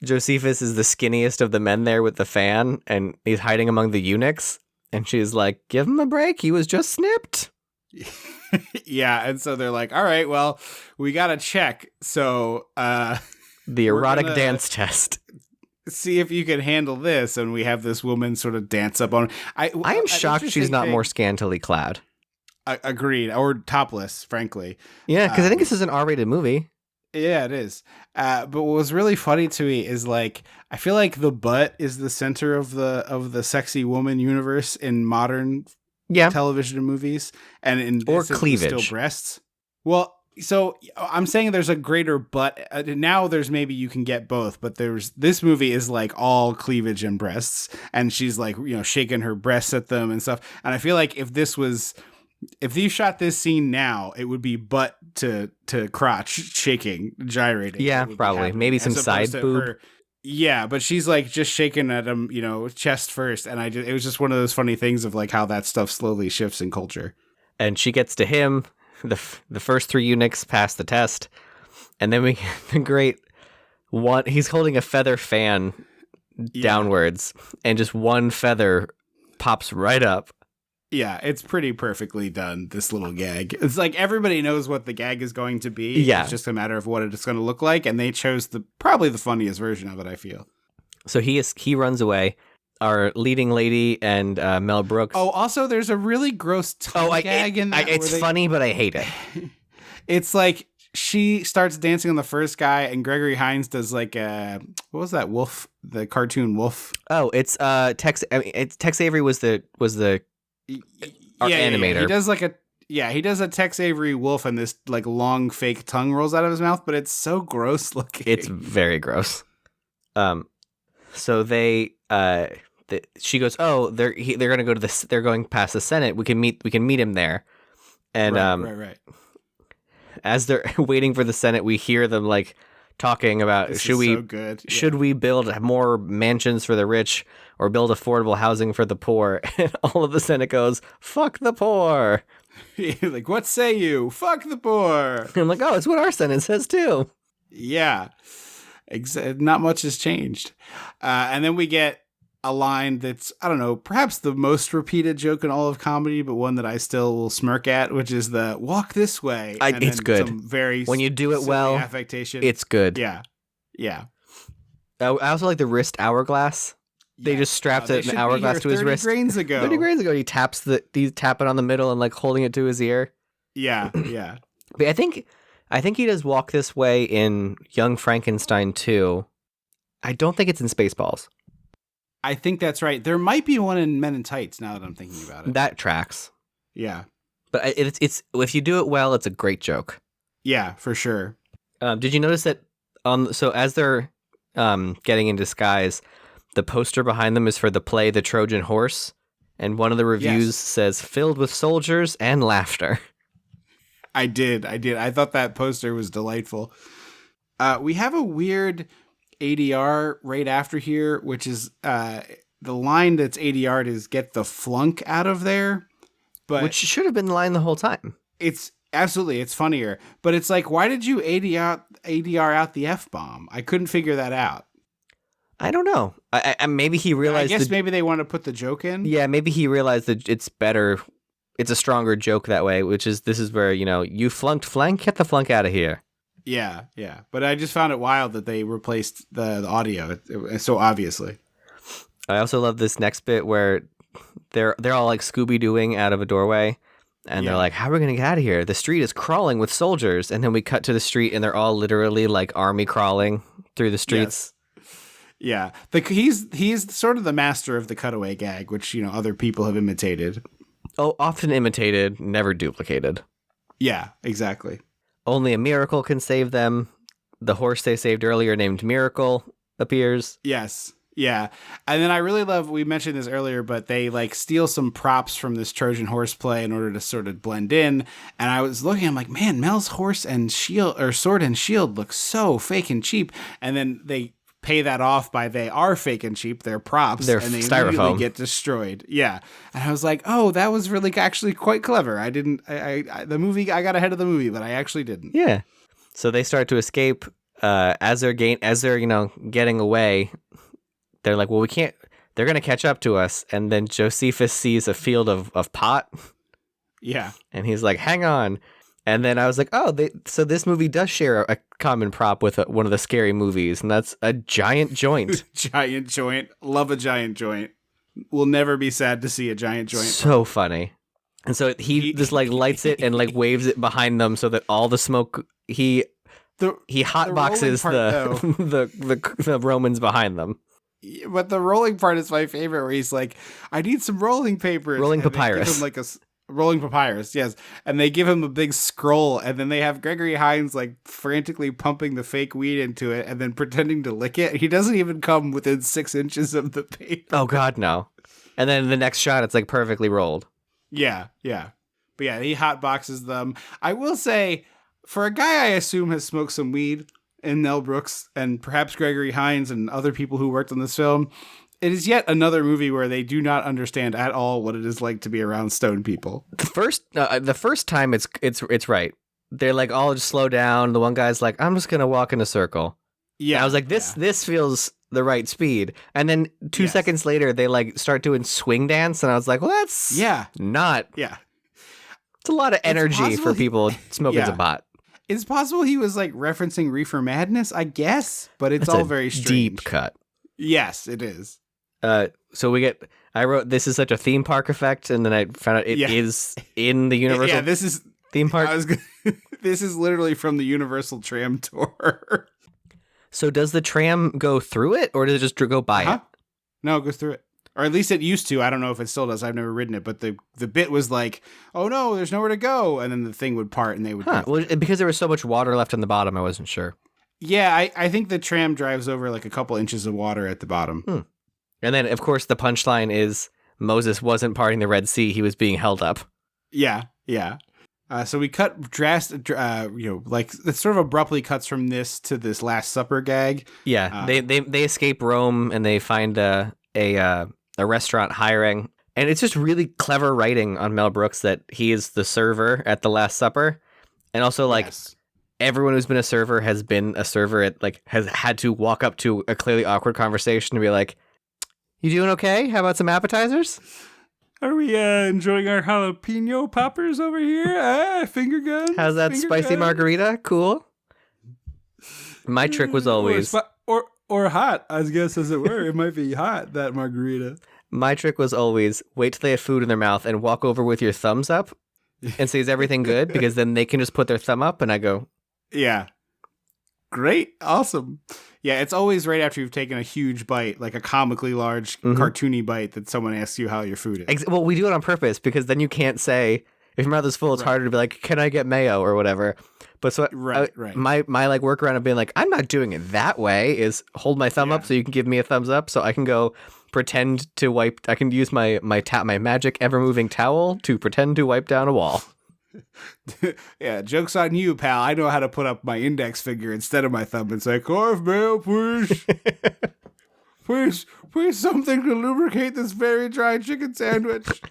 Josephus is the skinniest of the men there with the fan, and he's hiding among the eunuchs. And she's like, "Give him a break. He was just snipped." Yeah, and so they're like, "All right, well, we got to check. So the erotic dance test. See if you can handle this." And we have this woman sort of dance up on. I am shocked she's not more scantily clad. Agreed. Or topless, frankly. Yeah, because I think this is an R-rated movie. Yeah, it is. But what was really funny to me is like, I feel like the butt is the center of the sexy woman universe in modern television and movies, and in or cleavage, still breasts. Well, so I'm saying there's a greater butt. Now there's maybe you can get both, but this movie is like all cleavage and breasts, and she's like, shaking her breasts at them and stuff. And I feel like if you shot this scene now, it would be butt to crotch shaking, gyrating. Yeah, probably. Maybe some side boob. Yeah, but she's like just shaking at him, chest first. And it was just one of those funny things of like how that stuff slowly shifts in culture. And she gets to him. The first three eunuchs pass the test. And then we get the great one. He's holding a feather fan downwards, and just one feather pops right up. Yeah, it's pretty perfectly done, this little gag. It's like everybody knows what the gag is going to be. Yeah. It's just a matter of what it's going to look like, and they chose probably the funniest version of it, I feel. So he runs away. Our leading lady and Mel Brooks. Oh, also, there's a really gross tongue gag in that. It's funny, but I hate it. It's like she starts dancing on the first guy, and Gregory Hines does like what was that wolf? The cartoon wolf. Oh, it's Tex. Tex Avery was the animator. Yeah. He does a Tex Avery wolf, and this like long fake tongue rolls out of his mouth, but it's so gross looking. It's very gross. So she goes, "Oh, they're going to go to they're going past the Senate. We can meet him there." And right. As they're waiting for the Senate, we hear them like talking about should we build more mansions for the rich or build affordable housing for the poor? And all of the Senate goes, "Fuck the poor." Like, what say you? Fuck the poor. I'm like, oh, it's what our Senate says too. Yeah, not much has changed. And then we get a line that's, I don't know, perhaps the most repeated joke in all of comedy, but one that I still will smirk at, which is the "walk this way." It's good. When you do it well, affectation. It's good. Yeah. I also like the wrist hourglass. They just strapped an hourglass to his wrist. 30 grains ago. 30 grains ago, he's tapping on the middle and like holding it to his ear. Yeah, yeah. But I think he does walk this way in Young Frankenstein 2. I don't think it's in Spaceballs. I think that's right. There might be one in Men in Tights now that I'm thinking about it. That tracks. Yeah. But it's if you do it well, it's a great joke. Yeah, for sure. Did you notice that so as they're getting in disguise, the poster behind them is for the play The Trojan Horse, and one of the reviews says filled with soldiers and laughter. I did. I thought that poster was delightful. We have a weird ADR right after here, which is the line that's ADR'd is get the flunk out of there. But which should have been the line the whole time. It's absolutely, it's funnier. But it's like, why did you ADR out the F-bomb? I couldn't figure that out. I don't know. I maybe he realized. I guess maybe they want to put the joke in. Yeah, maybe he realized that it's better. It's a stronger joke that way, this is where, you flunked flank, get the flunk out of here. Yeah, yeah. But I just found it wild that they replaced the audio so obviously. I also love this next bit where they're all like Scooby-Dooing out of a doorway. And they're like, how are we going to get out of here? The street is crawling with soldiers. And then we cut to the street and they're all literally like army crawling through the streets. Yes. Yeah. He's sort of the master of the cutaway gag, which, other people have imitated. Oh, often imitated, never duplicated. Yeah, exactly. Only a miracle can save them. The horse they saved earlier named Miracle appears. Yes. Yeah. And then I really love, we mentioned this earlier, but they like steal some props from this Trojan horse play in order to sort of blend in. And I was looking, I'm like, man, Mel's horse and shield or sword and shield look so fake and cheap. And then they pay that off by they are fake and cheap. They're props. They're and they styrofoam. immediately get destroyed. Yeah. And I was like, oh, that was really actually quite clever. I got ahead of the movie, but I actually didn't. Yeah. So they start to escape as they're getting away. They're like, well, we can't, they're going to catch up to us. And then Josephus sees a field of pot. Yeah. And he's like, hang on. And then I was like, oh, so this movie does share a common prop with one of the scary movies. And that's a giant joint. Giant joint. Love a giant joint. Will never be sad to see a giant joint. So funny. And so he just like lights it and like waves it behind them so that all the smoke, he hotboxes the Romans behind them. But the rolling part is my favorite, where he's like, I need some rolling papers. Rolling papyrus. Rolling papyrus, yes. And they give him a big scroll, and then they have Gregory Hines like frantically pumping the fake weed into it and then pretending to lick it. He doesn't even come within 6 inches of the paper. Oh, God, no. And then the next shot, it's like perfectly rolled. Yeah, yeah. But yeah, he hotboxes them. I will say, for a guy I assume has smoked some weed in Mel Brooks and perhaps Gregory Hines and other people who worked on this film, it is yet another movie where they do not understand at all what it is like to be around stoned people. The first time it's right. They're like all just slow down. The one guy's like, I'm just gonna walk in a circle. Yeah, and I was like, this feels the right speed. And then 2 seconds later, they like start doing swing dance, and I was like, well, that's not. Yeah, it's a lot of energy for people smoking some pot. It's possible he was like referencing Reefer Madness, I guess, but it's all very strange. Deep cut. Yes, it is. So I wrote, this is such a theme park effect, and then I found out it is in the Universal this is theme park. This is literally from the Universal Tram Tour. So does the tram go through it, or does it just go by it? No, it goes through it. Or at least it used to. I don't know if it still does. I've never ridden it, but the bit was like, oh no, there's nowhere to go. And then the thing would part and they would. Well, because there was so much water left on the bottom, I wasn't sure. Yeah, I think the tram drives over like a couple inches of water at the bottom. And then, of course, the punchline is Moses wasn't parting the Red Sea. He was being held up. Yeah, yeah. So we cut drastic, like it sort of abruptly cuts from this to this Last Supper gag. Yeah, they escape Rome and they find a restaurant hiring. And it's just really clever writing on Mel Brooks that he is the server at the Last Supper. And also, like, everyone who's been a server has been a server at, like, has had to walk up to a clearly awkward conversation and be like, you doing okay? How about some appetizers? Are we enjoying our jalapeno poppers over here? Finger guns? How's that spicy margarita? Cool. My trick was always... Or hot, I guess, as it were. It might be hot, that margarita. My trick was always wait till they have food in their mouth and walk over with your thumbs up and say, is everything good? Because then they can just put their thumb up and I go, yeah. Great. Awesome. Yeah, it's always right after you've taken a huge bite, like a comically large, cartoony bite, that someone asks you how your food is. Well, we do it on purpose because then you can't say, if your mouth is full, it's harder to be like, can I get mayo or whatever. But so right. my like workaround of being like, I'm not doing it that way is hold my thumb up so you can give me a thumbs up so I can go pretend to wipe. I can use my magic ever moving towel to pretend to wipe down a wall. Yeah, joke's on you, pal. I know how to put up my index finger instead of my thumb and say, carve mayo, please. please, something to lubricate this very dry chicken sandwich.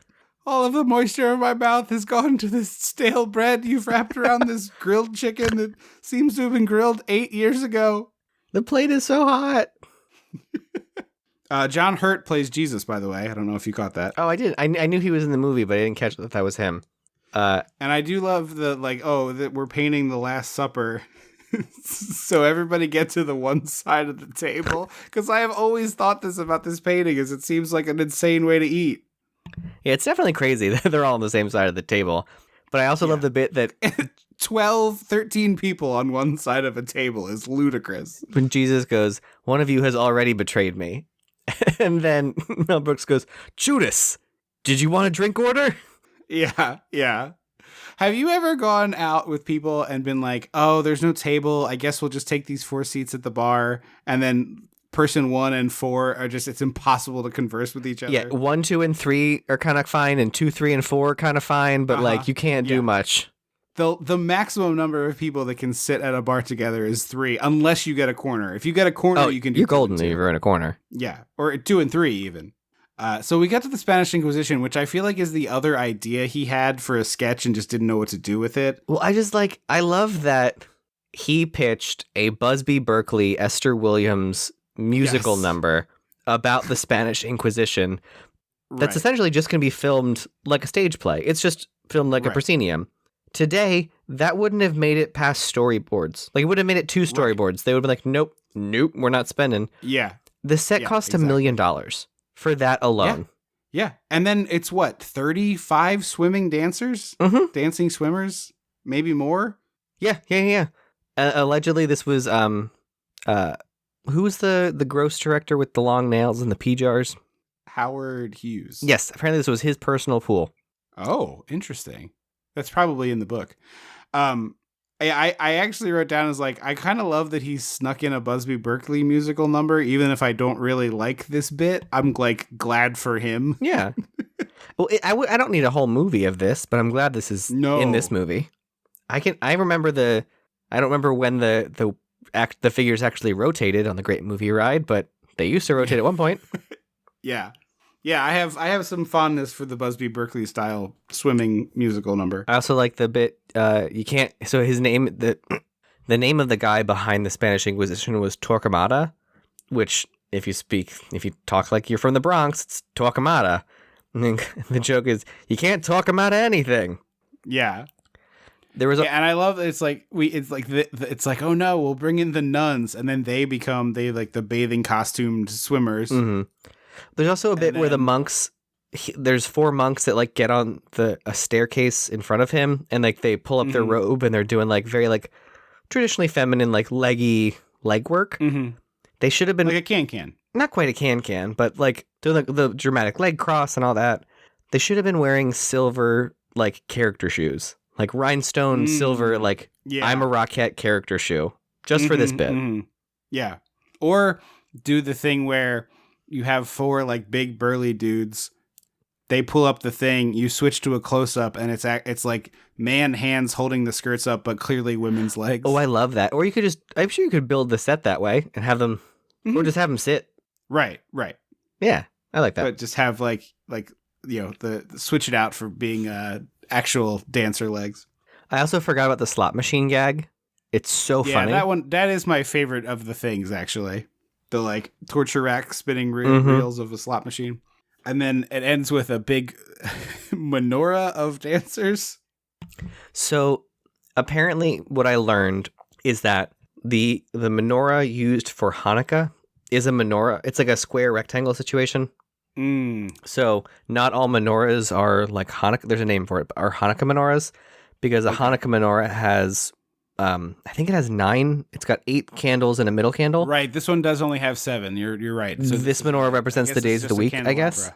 All of the moisture in my mouth has gone to this stale bread you've wrapped around this grilled chicken that seems to have been grilled 8 years ago. The plate is so hot. John Hurt plays Jesus, by the way. I don't know if you caught that. Oh, I did. I knew he was in the movie, but I didn't catch that was him. And I do love that we're painting the Last Supper so everybody get to the one side of the table. Because I have always thought this about this painting is it seems like an insane way to eat. Yeah, it's definitely crazy that they're all on the same side of the table. But I also love the bit that 12, 13 people on one side of a table is ludicrous. When Jesus goes, one of you has already betrayed me. And then Mel Brooks goes, Judas, did you want a drink order? Yeah. Have you ever gone out with people and been like, oh, there's no table. I guess we'll just take these 4 seats at the bar. And then person 1 and 4 are just, it's impossible to converse with each other. Yeah, 1, 2, and 3 are kind of fine, and 2, 3, and 4 are kind of fine, but like you can't do much. The maximum number of people that can sit at a bar together is 3, unless you get a corner. If you get a corner, you can do. You're golden if you're in a corner. Yeah, or 2 and 3 even. So we got to the Spanish Inquisition, which I feel like is the other idea he had for a sketch and just didn't know what to do with it. Well, I love that he pitched a Busby Berkeley, Esther Williams musical number about the Spanish Inquisition that's essentially just going to be filmed like a stage play. It's just filmed like a proscenium. Today, that wouldn't have made it past storyboards. Like, it would have made it 2 storyboards. They would have been like, nope, we're not spending. Yeah. The set cost $1 million for that alone. Yeah. And then it's 35 swimming dancers? Dancing swimmers? Maybe more? Yeah. Allegedly, this was, who was the gross director with the long nails and the pea jars? Howard Hughes. Yes, apparently this was his personal pool. Oh, interesting. That's probably in the book. I actually wrote down as like, I kind of love that he snuck in a Busby Berkeley musical number, even if I don't really like this bit. I'm like glad for him. Yeah. Well, I don't need a whole movie of this, but I'm glad this is in this movie. I don't remember when the figures actually rotated on the Great Movie Ride, but they used to rotate at one point. Yeah. Yeah, I have some fondness for the Busby Berkeley style swimming musical number. I also like the bit you can't. So his name, the name of the guy behind the Spanish Inquisition was Torquemada, which if you talk like you're from the Bronx, it's Torquemada. And the joke is you can't talk him out of anything. Yeah. There was and I love that it's like oh no, we'll bring in the nuns, and then they like the bathing costumed swimmers. Mm-hmm. There's also a bit where the monks, there's 4 monks that like get on a staircase in front of him, and like they pull up their robe and they're doing like very like traditionally feminine like leggy leg work. Mm-hmm. They should have been like a can, not quite a can, but like doing like the dramatic leg cross and all that. They should have been wearing silver like character shoes, like rhinestone silver like I'm a Rockette character shoe, just for this bit. Mm-hmm. Yeah, or do the thing where you have 4 like big burly dudes. They pull up the thing. You switch to a close up, and it's like man hands holding the skirts up, but clearly women's legs. Oh, I love that. Or you could I'm sure you could build the set that way and have them, or just have them sit. Right. Yeah, I like that. But just have like the switch it out for being actual dancer legs. I also forgot about the slot machine gag. It's so funny. Yeah, that is my favorite of the things actually. The like torture rack spinning reels of a slot machine. And then it ends with a big menorah of dancers. So apparently what I learned is that the menorah used for Hanukkah is a menorah. It's like a square rectangle situation. So not all menorahs are like Hanukkah. There's a name for it, but are Hanukkah menorahs, because a Hanukkah menorah has, I think it has 9. It's got 8 candles and a middle candle. Right. This one does only have 7. You're right. So this menorah represents the days of the week, I guess.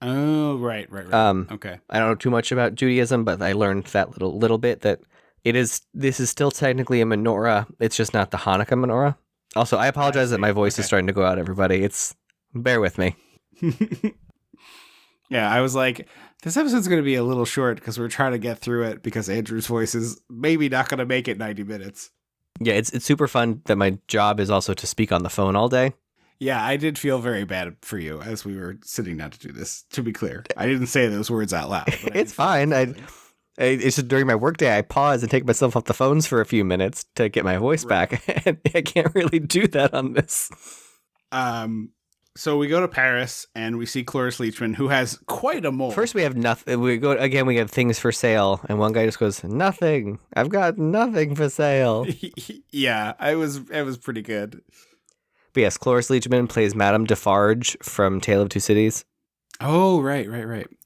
Oh, right. Okay. I don't know too much about Judaism, but I learned that little bit that this is still technically a menorah. It's just not the Hanukkah menorah. Also, I apologize that my voice is starting to go out, everybody. Bear with me. Yeah, I was like, this episode's going to be a little short because we're trying to get through it because Andrew's voice is maybe not going to make it 90 minutes. Yeah, it's super fun that my job is also to speak on the phone all day. Yeah, I did feel very bad for you as we were sitting down to do this, to be clear. I didn't say those words out loud. It's fine. It's just during my workday, I pause and take myself off the phones for a few minutes to get my voice back. And I can't really do that on this. So we go to Paris and we see Cloris Leachman, who has quite a mole. First, we have nothing. We have things for sale, and one guy just goes, "Nothing. I've got nothing for sale." Yeah, it was pretty good. But yes, Cloris Leachman plays Madame Defarge from Tale of Two Cities. Oh, right.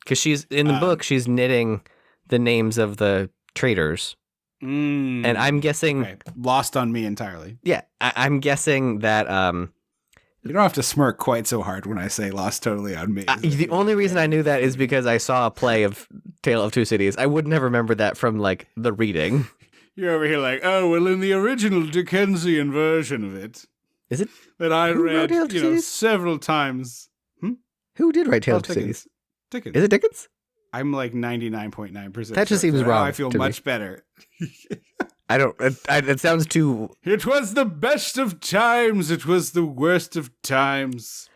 Because she's in the book, she's knitting the names of the traitors. And I'm guessing... Right. Lost on me entirely. Yeah, I'm guessing that... you don't have to smirk quite so hard when I say lost totally on me. The only reason I knew that is because I saw a play of Tale of Two Cities. I would never remember that from, like, the reading. You're over here like, oh, well, in the original Dickensian version of it... Is it? That I read, several times. Who did write Tale of Two Cities? Dickens. Is it Dickens? I'm like 99.9%. That just seems wrong. I feel much better. I don't. It sounds too. It was the best of times. It was the worst of times.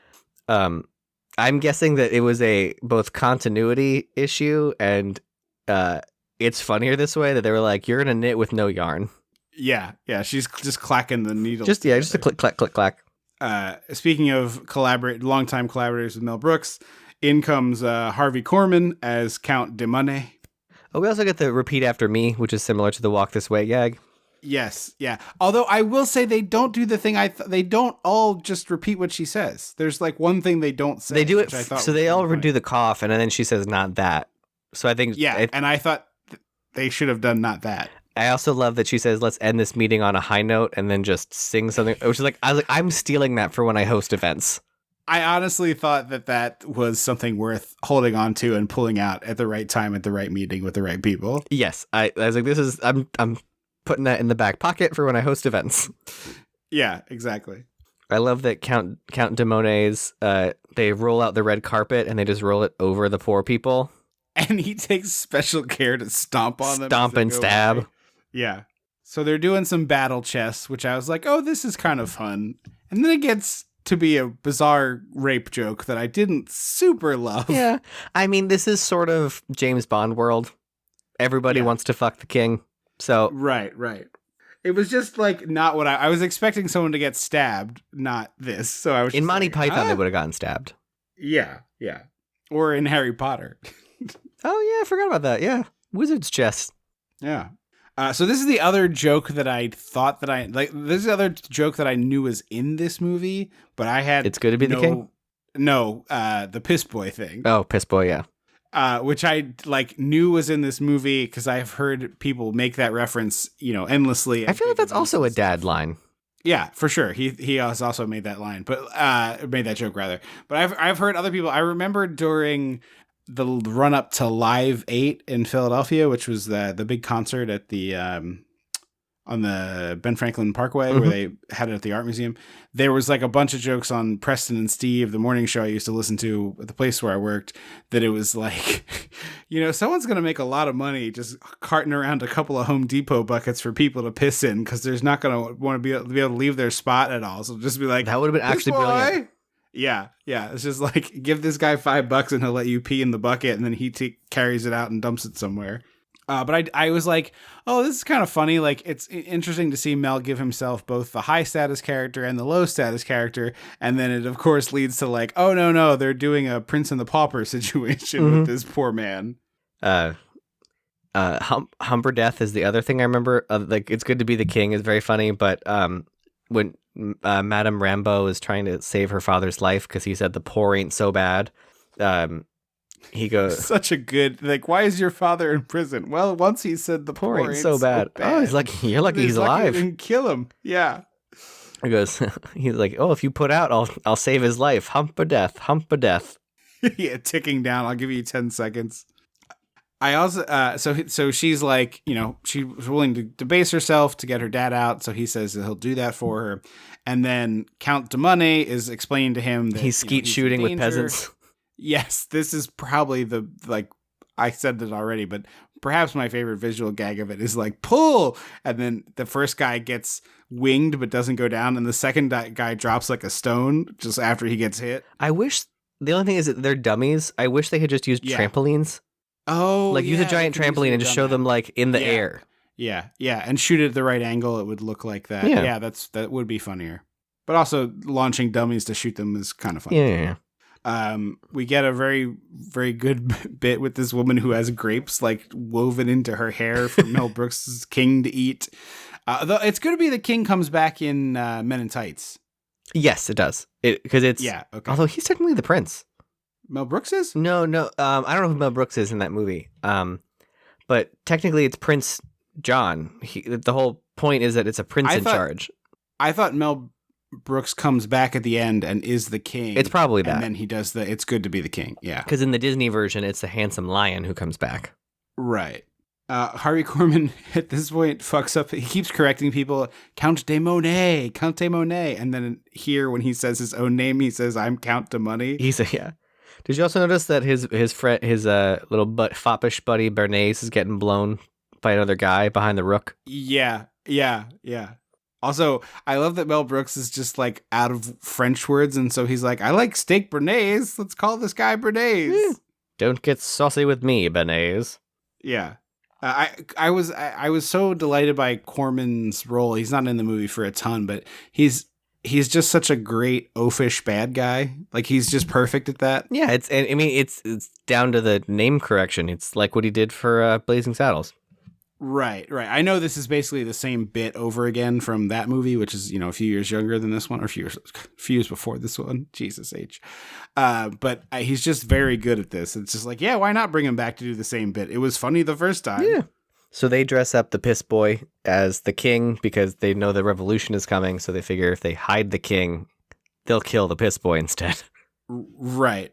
I'm guessing that it was a both continuity issue and it's funnier this way, that they were like, "You're gonna knit with no yarn." Yeah. She's just clacking the needle. Just a click, clack, click, clack. Speaking of longtime collaborators with Mel Brooks, in comes Harvey Korman as Count de Monet. Oh, we also get the repeat after me, which is similar to the walk this way gag. Yes, yeah. Although I will say they don't do the thing they don't all just repeat what she says. There's like one thing they don't say. They do it, so they all do the cough, and then she says not that. So I think... Yeah, and I thought they should have done not that. I also love that she says, "Let's end this meeting on a high note," and then just sing something. Which is like, I'm stealing that for when I host events. I honestly thought that was something worth holding on to and pulling out at the right time, at the right meeting with the right people. Yes, I was like, I'm putting that in the back pocket for when I host events. Yeah, exactly. I love that Count de Monet's, they roll out the red carpet and they just roll it over the poor people. And he takes special care to stomp on them. Stomp and stab. Away. Yeah. So they're doing some battle chess, which I was like, oh, this is kind of fun. And then it gets to be a bizarre rape joke that I didn't super love. Yeah. I mean, this is sort of James Bond world. Everybody wants to fuck the king. So Right. It was just like not what I was expecting someone to get stabbed, not this. So I was in Monty Python, they would have gotten stabbed. Yeah. Or in Harry Potter. Oh yeah, I forgot about that. Yeah. Wizard's chess. Yeah. So this is the other joke that I thought that I like. This is the other joke that I knew was in this movie, but I had It's Good to Be the King? No, the piss boy thing. Oh, piss boy, yeah. Which I like knew was in this movie because I've heard people make that reference, endlessly. I feel like that's also a dad line. Yeah, for sure. He has also made that line, but made that joke rather. But I've heard other people. I remember during the run up to Live 8 in Philadelphia, which was the big concert at the on the Ben Franklin Parkway, where they had it at the Art Museum. There was like a bunch of jokes on Preston and Steve, the morning show I used to listen to at the place where I worked, that it was like, someone's going to make a lot of money just carting around a couple of Home Depot buckets for people to piss in, because there's not going to want to be able to leave their spot at all. So just be like, that would have been actually brilliant. Yeah. It's just like, give this guy $5 and he'll let you pee in the bucket, and then he carries it out and dumps it somewhere. But I was like, oh, this is kind of funny. Like, it's interesting to see Mel give himself both the high status character and the low status character. And then it, of course, leads to like, oh, no, they're doing a Prince and the Pauper situation with this poor man. Humber Death is the other thing I remember. Like, It's Good to Be the King is very funny. But when Madame Rambo is trying to save her father's life because he said the poor ain't so bad. He goes, such a good, like, why is your father in prison? Well, once he said the poor ain't so bad. Oh, he's like, you're lucky he's alive. Didn't kill him. Yeah. He goes, he's like, oh, if you put out, I'll save his life. Hump a death, hump a death. Yeah, ticking down. I'll give you 10 seconds. I also, so she's like, you know, she was willing to debase herself to get her dad out. So he says that he'll do that for her. And then Count de Money is explaining to him that he's skeet shooting with peasants. Yes, this is probably I said this already, but perhaps my favorite visual gag of it is like pull. And then the first guy gets winged, but doesn't go down. And the second guy drops like a stone just after he gets hit. I wish the only thing is that they're dummies. I wish they had just used trampolines. Oh, like use a giant trampoline and just show them like in the air. Yeah, and shoot it at the right angle. It would look like that. Yeah, that would be funnier. But also launching dummies to shoot them is kind of fun. Yeah. We get a very, very good bit with this woman who has grapes like woven into her hair for Mel Brooks' King to eat. Though it's going to be the King comes back in Men in Tights. Yes, it does. Because it's okay. Although he's technically the prince. Mel Brooks is? No. I don't know who Mel Brooks is in that movie. But technically it's Prince John. The whole point is that it's a prince in charge. I thought Mel Brooks comes back at the end and is the king. It's probably that. And then he does it's good to be the king. Yeah. Because in the Disney version, it's the handsome lion who comes back. Right. Harvey Korman at this point fucks up. He keeps correcting people. Count de Monet. And then here, when he says his own name, he says, I'm Count de Money. Yeah. Did you also notice that his friend, his little foppish buddy Bernays is getting blown by another guy behind the rook? Yeah. Also, I love that Mel Brooks is just like out of French words, and so he's like, I like steak Bernays. Let's call this guy Bernays. Don't get saucy with me, Bernays. Yeah. I was so delighted by Corman's role. He's not in the movie for a ton, but he's just such a great oafish bad guy. Like he's just perfect at that. Yeah, it's down to the name correction. It's like what he did for Blazing Saddles. Right. I know this is basically the same bit over again from that movie, which is, a few years younger than this one, or a few years before this one. Jesus H. But he's just very good at this. It's just like, yeah, why not bring him back to do the same bit? It was funny the first time. Yeah. So they dress up the piss boy as the king because they know the revolution is coming. So they figure if they hide the king, they'll kill the piss boy instead. Right.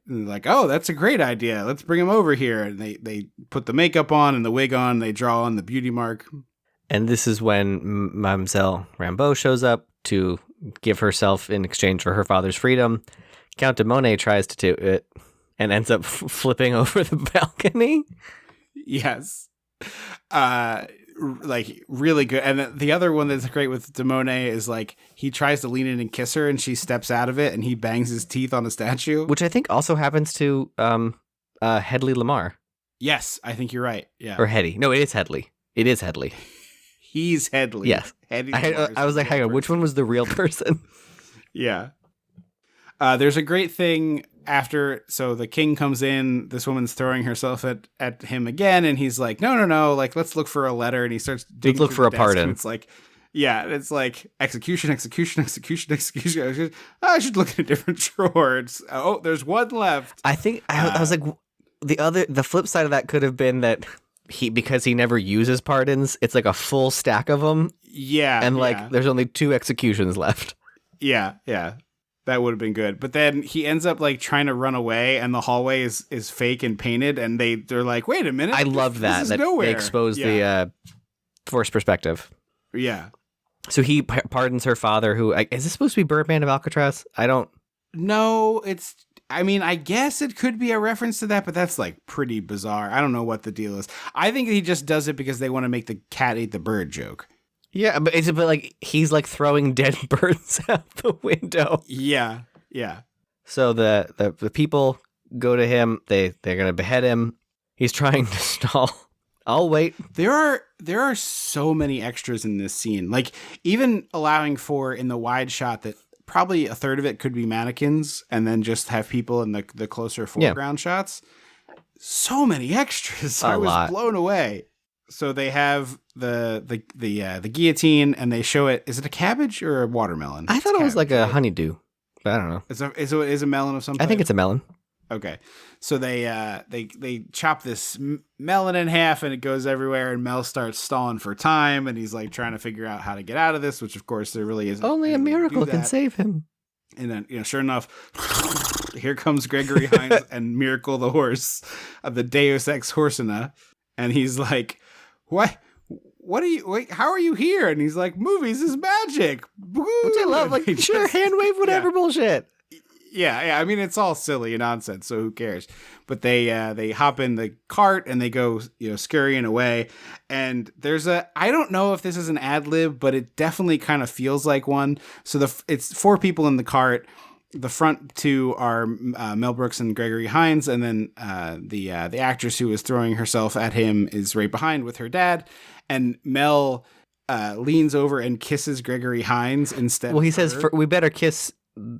And like, oh, that's a great idea. Let's bring him over here. And they put the makeup on and the wig on. They draw on the beauty mark. And this is when Mademoiselle Rambeau shows up to give herself in exchange for her father's freedom. Count de Monet tries to do it and ends up flipping over the balcony. Yes. Like really good. And the other one that's great with de Monet is like he tries to lean in and kiss her and she steps out of it and he bangs his teeth on a statue. Which I think also happens to Hedley Lamar. Yes, I think you're right. Yeah. Or Hetty. No, it is Hedley. He's Hedley. Yes. I was like, hang on, which one was the real person? Yeah. There's a great thing after, so the king comes in, this woman's throwing herself at him again, and he's like, no, like, let's look for a letter, and he starts digging look for a pardon. It's like, yeah, it's like execution. I should look in a different drawer. There's one left. I think, I was like, the flip side of that could have been that because he never uses pardons, it's like a full stack of them. Yeah. And there's only 2 executions left. Yeah. That would have been good. But then he ends up like trying to run away and the hallway is fake and painted and they're like, wait a minute. I love that they expose the forced perspective. Yeah. So he pardons her father who, is this supposed to be Birdman of Alcatraz? I don't know. I guess it could be a reference to that, but that's like pretty bizarre. I don't know what the deal is. I think he just does it because they want to make the cat ate the bird joke. Yeah, but like he's like throwing dead birds out the window. Yeah. So the people go to him. They're gonna behead him. He's trying to stall. I'll wait. There are so many extras in this scene. Like even allowing for in the wide shot that probably a third of it could be mannequins, and then just have people in the closer foreground shots. So many extras. I was blown away. So they have the guillotine, and they show it. Is it a cabbage or a watermelon? I thought it was like a honeydew, but I don't know. Is a melon of some type? I think it's a melon. Okay. So they chop this melon in half, and it goes everywhere, and Mel starts stalling for time, and he's like trying to figure out how to get out of this, which of course there really isn't. Only a miracle can save him. And then, sure enough, here comes Gregory Hines and Miracle the horse of the Deus Ex Horsena. And he's like, what are you, wait, how are you here? And he's like, movies is magic. Woo! Which I love, like, sure, hand wave, whatever bullshit. Yeah. I mean, it's all silly nonsense, so who cares? But they hop in the cart and they go, scurrying away. And I don't know if this is an ad lib, but it definitely kind of feels like one. So it's 4 people in the cart. The front 2 are Mel Brooks and Gregory Hines, and then the actress who was throwing herself at him is right behind with her dad. And Mel leans over and kisses Gregory Hines instead. Well, he says, "We better kiss." We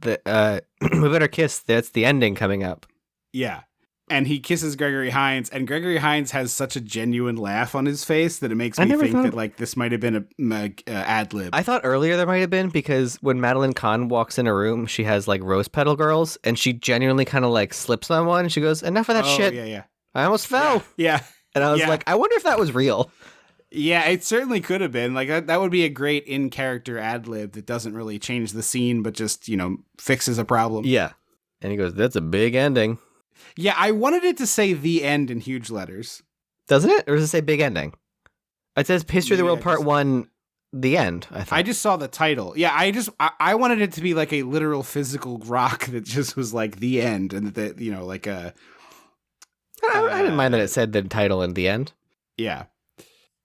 better kiss. That's the ending coming up. Yeah. And he kisses Gregory Hines, and Gregory Hines has such a genuine laugh on his face that it makes me think that like this might have been a ad lib. I thought earlier there might have been, because when Madeline Kahn walks in a room, she has like rose petal girls, and she genuinely kind of like slips on one, and she goes, "Enough of that shit." Yeah. I almost fell. Yeah. And I was like, I wonder if that was real. Yeah, it certainly could have been. Like that would be a great in-character ad lib that doesn't really change the scene, but just, fixes a problem. Yeah. And he goes, "That's a big ending." Yeah, I wanted it to say "the end" in huge letters. Doesn't it? Or does it say "big ending"? It says History of the World Part 1, the end, I think. I just saw the title. Yeah, I wanted it to be like a literal physical rock that just was like "the end," and that, like a... I didn't mind that it said the title and the end. Yeah.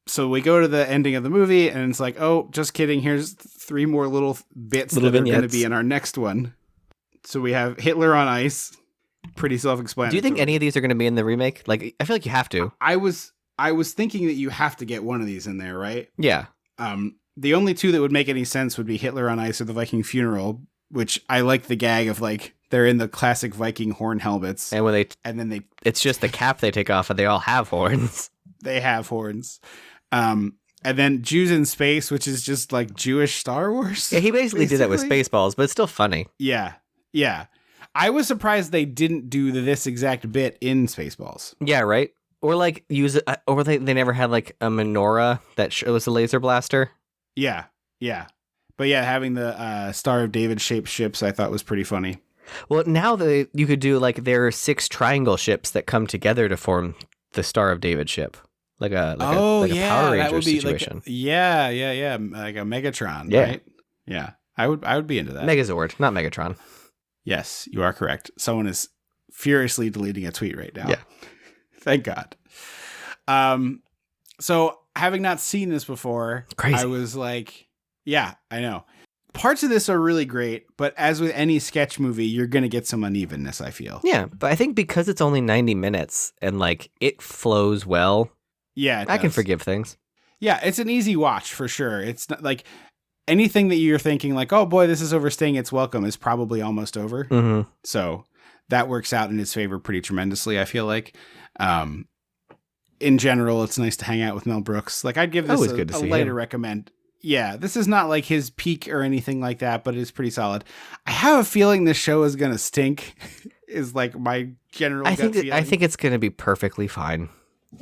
So we go to the ending of the movie, and it's like, oh, just kidding. Here's 3 more little bits that are going to be in our next one. So we have Hitler on ice. Pretty self-explanatory. Do you think any of these are going to be in the remake? Like, I feel like you have to. I was thinking that you have to get one of these in there, right? Yeah. The only 2 that would make any sense would be Hitler on Ice or the Viking Funeral, which I like the gag of like they're in the classic Viking horn helmets, and it's just the cap they take off, and they all have horns. They have horns. And then Jews in Space, which is just like Jewish Star Wars. Yeah, he basically did that with Spaceballs, but it's still funny. Yeah. I was surprised they didn't do this exact bit in Spaceballs. Yeah, right? Or like use it, or they never had like a menorah that was a laser blaster. Yeah. But yeah, having the Star of David shaped ships I thought was pretty funny. Well, now you could do like there are 6 triangle ships that come together to form the Star of David ship. Like a Power Ranger situation. Like a Megatron, right? Yeah. I would be into that. Megazord, not Megatron. Yes, you are correct. Someone is furiously deleting a tweet right now. Yeah. Thank God. So having not seen this before, crazy. I was like, yeah, I know. Parts of this are really great, but as with any sketch movie, you're going to get some unevenness, I feel. Yeah, but I think because it's only 90 minutes and like it flows well. Yeah, I can forgive things. Yeah, it's an easy watch for sure. It's not like anything that you're thinking like, oh boy, this is overstaying its welcome is probably almost over. Mm-hmm. So that works out in his favor pretty tremendously, I feel like. In general, it's nice to hang out with Mel Brooks. Like I'd give this a lighter recommend. Yeah, this is not like his peak or anything like that, but it's pretty solid. I have a feeling this show is going to stink is like my general gut feeling. I think it's going to be perfectly fine.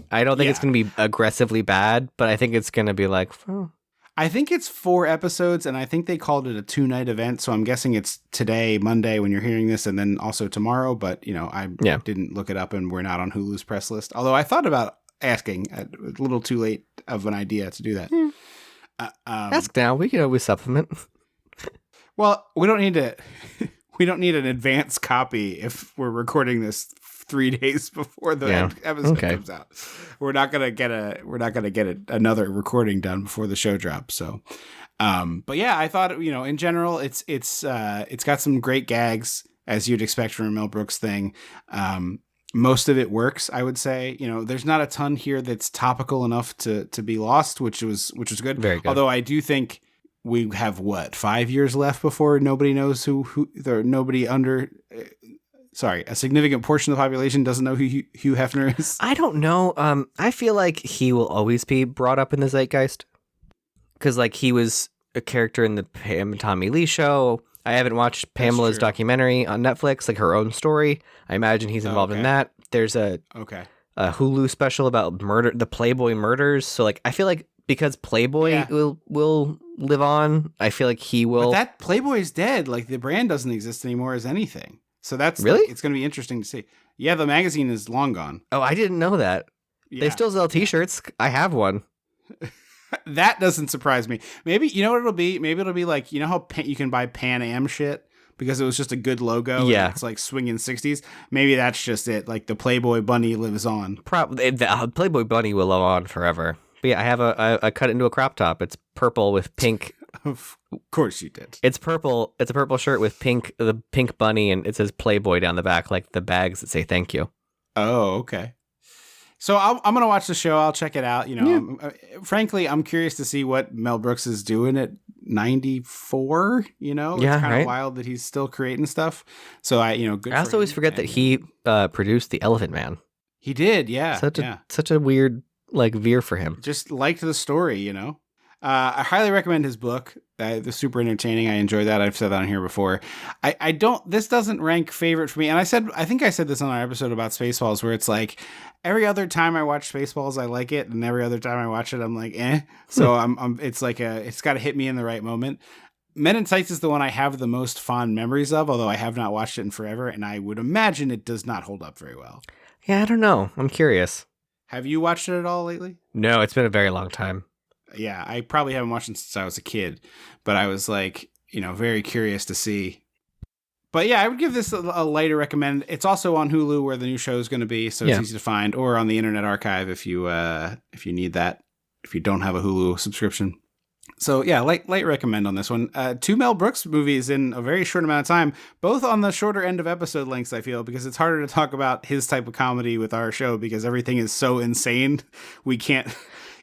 I don't think it's going to be aggressively bad, but I think it's going to be like... Oh. I think it's 4 episodes, and I think they called it a 2-night event, so I'm guessing it's today, Monday, when you're hearing this, and then also tomorrow, but, I didn't look it up, and we're not on Hulu's press list. Although I thought about asking. A little too late of an idea to do that. Ask now. We can always supplement. Well, we don't need to... We don't need an advance copy if we're recording this 3 days before the episode comes out. We're not gonna get another recording done before the show drops. So, but yeah, I thought in general it's got some great gags as you'd expect from a Mel Brooks thing. Most of it works, I would say. There's not a ton here that's topical enough to be lost, which was good. Very good. Although I do think we have 5 years left before nobody knows who nobody under sorry, a significant portion of the population doesn't know who Hugh Hefner is? I don't know. I feel like he will always be brought up in the zeitgeist because, like, he was a character in the Pam and Tommy Lee show. I haven't watched Pamela's documentary on Netflix, like her own story. I imagine he's involved in that. There's a Hulu special about the Playboy murders. So, like, I feel like because Playboy will live on, I feel like he will. But that Playboy is dead. Like, the brand doesn't exist anymore as anything. So that's really, it's going to be interesting to see. Yeah, the magazine is long gone. Oh, I didn't know that. Yeah. They still sell T-shirts. I have one. That doesn't surprise me. Maybe, you know what it'll be? Maybe it'll be like, you know how you can buy Pan Am shit because it was just a good logo? Yeah. And it's like swinging 60s. Maybe that's just it. Like the Playboy bunny lives on. Probably the Playboy bunny will live on forever. But yeah, I have I cut it into a crop top. It's purple with pink. Of course you did. It's purple. It's a purple shirt with the pink bunny, and it says Playboy down the back, like the bags that say thank you. Oh, okay. So I'm going to watch the show. I'll check it out. You know, frankly, I'm curious to see what Mel Brooks is doing at 94. You know, it's kind of wild that he's still creating stuff. So good. I also always forget that he produced The Elephant Man. He did, yeah. Such a weird like veer for him. Just liked the story, you know. I highly recommend his book. It's super entertaining. I enjoyed that. I've said that on here before. This doesn't rank favorite for me. And I think I said this on our episode about Spaceballs, where it's like every other time I watch Spaceballs, I like it. And every other time I watch it, I'm like, eh. So it's like it's got to hit me in the right moment. Men in Tights is the one I have the most fond memories of, although I have not watched it in forever. And I would imagine it does not hold up very well. Yeah, I don't know. I'm curious. Have you watched it at all lately? No, it's been a very long time. Yeah, I probably haven't watched it since I was a kid, but I was like, very curious to see. But yeah, I would give this a lighter recommend. It's also on Hulu where the new show is going to be, so it's easy to find, or on the Internet Archive if you need that, if you don't have a Hulu subscription. So yeah, light recommend on this one. 2 Mel Brooks movies in a very short amount of time, both on the shorter end of episode lengths, I feel, because it's harder to talk about his type of comedy with our show because everything is so insane. We can't...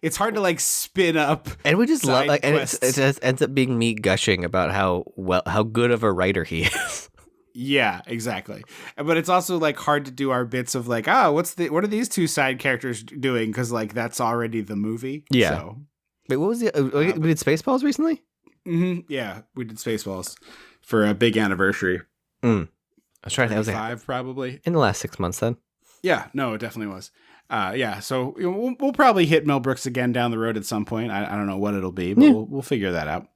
It's hard to like spin up, and we just love and it just ends up being me gushing about how good of a writer he is. Yeah, exactly. But it's also like hard to do our bits of like, what are these 2 side characters doing? Because like that's already the movie. Yeah. So. Wait, what was we did Spaceballs recently? Mm-hmm. Yeah, we did Spaceballs for a big anniversary. I was trying to think. 5 probably in the last 6 months. Then. Yeah. No, it definitely was. So we'll probably hit Mel Brooks again down the road at some point. I don't know what it'll be, but we'll figure that out.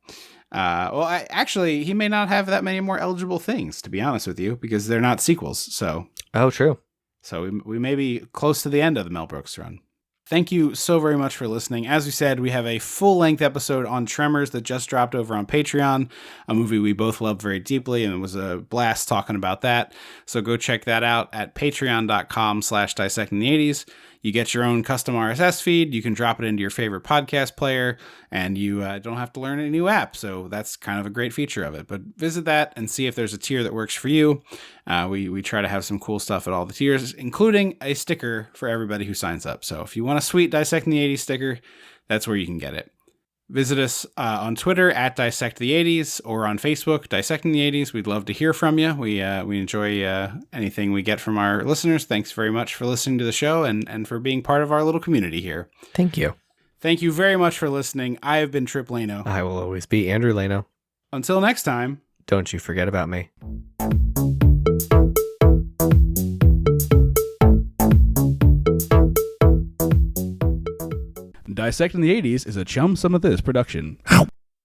Actually, he may not have that many more eligible things, to be honest with you, because they're not sequels. So, true. So we may be close to the end of the Mel Brooks run. Thank you so very much for listening. As we said, we have a full-length episode on Tremors that just dropped over on Patreon, a movie we both love very deeply, and it was a blast talking about that. So go check that out at patreon.com/dissectingthe80s. You get your own custom RSS feed. You can drop it into your favorite podcast player, and you don't have to learn a new app. So that's kind of a great feature of it. But visit that and see if there's a tier that works for you. We try to have some cool stuff at all the tiers, including a sticker for everybody who signs up. So if you want a sweet Dissecting the 80s sticker, that's where you can get it. Visit us on Twitter at Dissect the 80s or on Facebook, Dissecting the 80s. We'd love to hear from you. We enjoy anything we get from our listeners. Thanks very much for listening to the show and for being part of our little community here. Thank you. Thank you very much for listening. I have been Tripp Lano. I will always be Andrew Lano. Until next time. Don't you forget about me. Dissecting the 80s is a Chum Some of This production.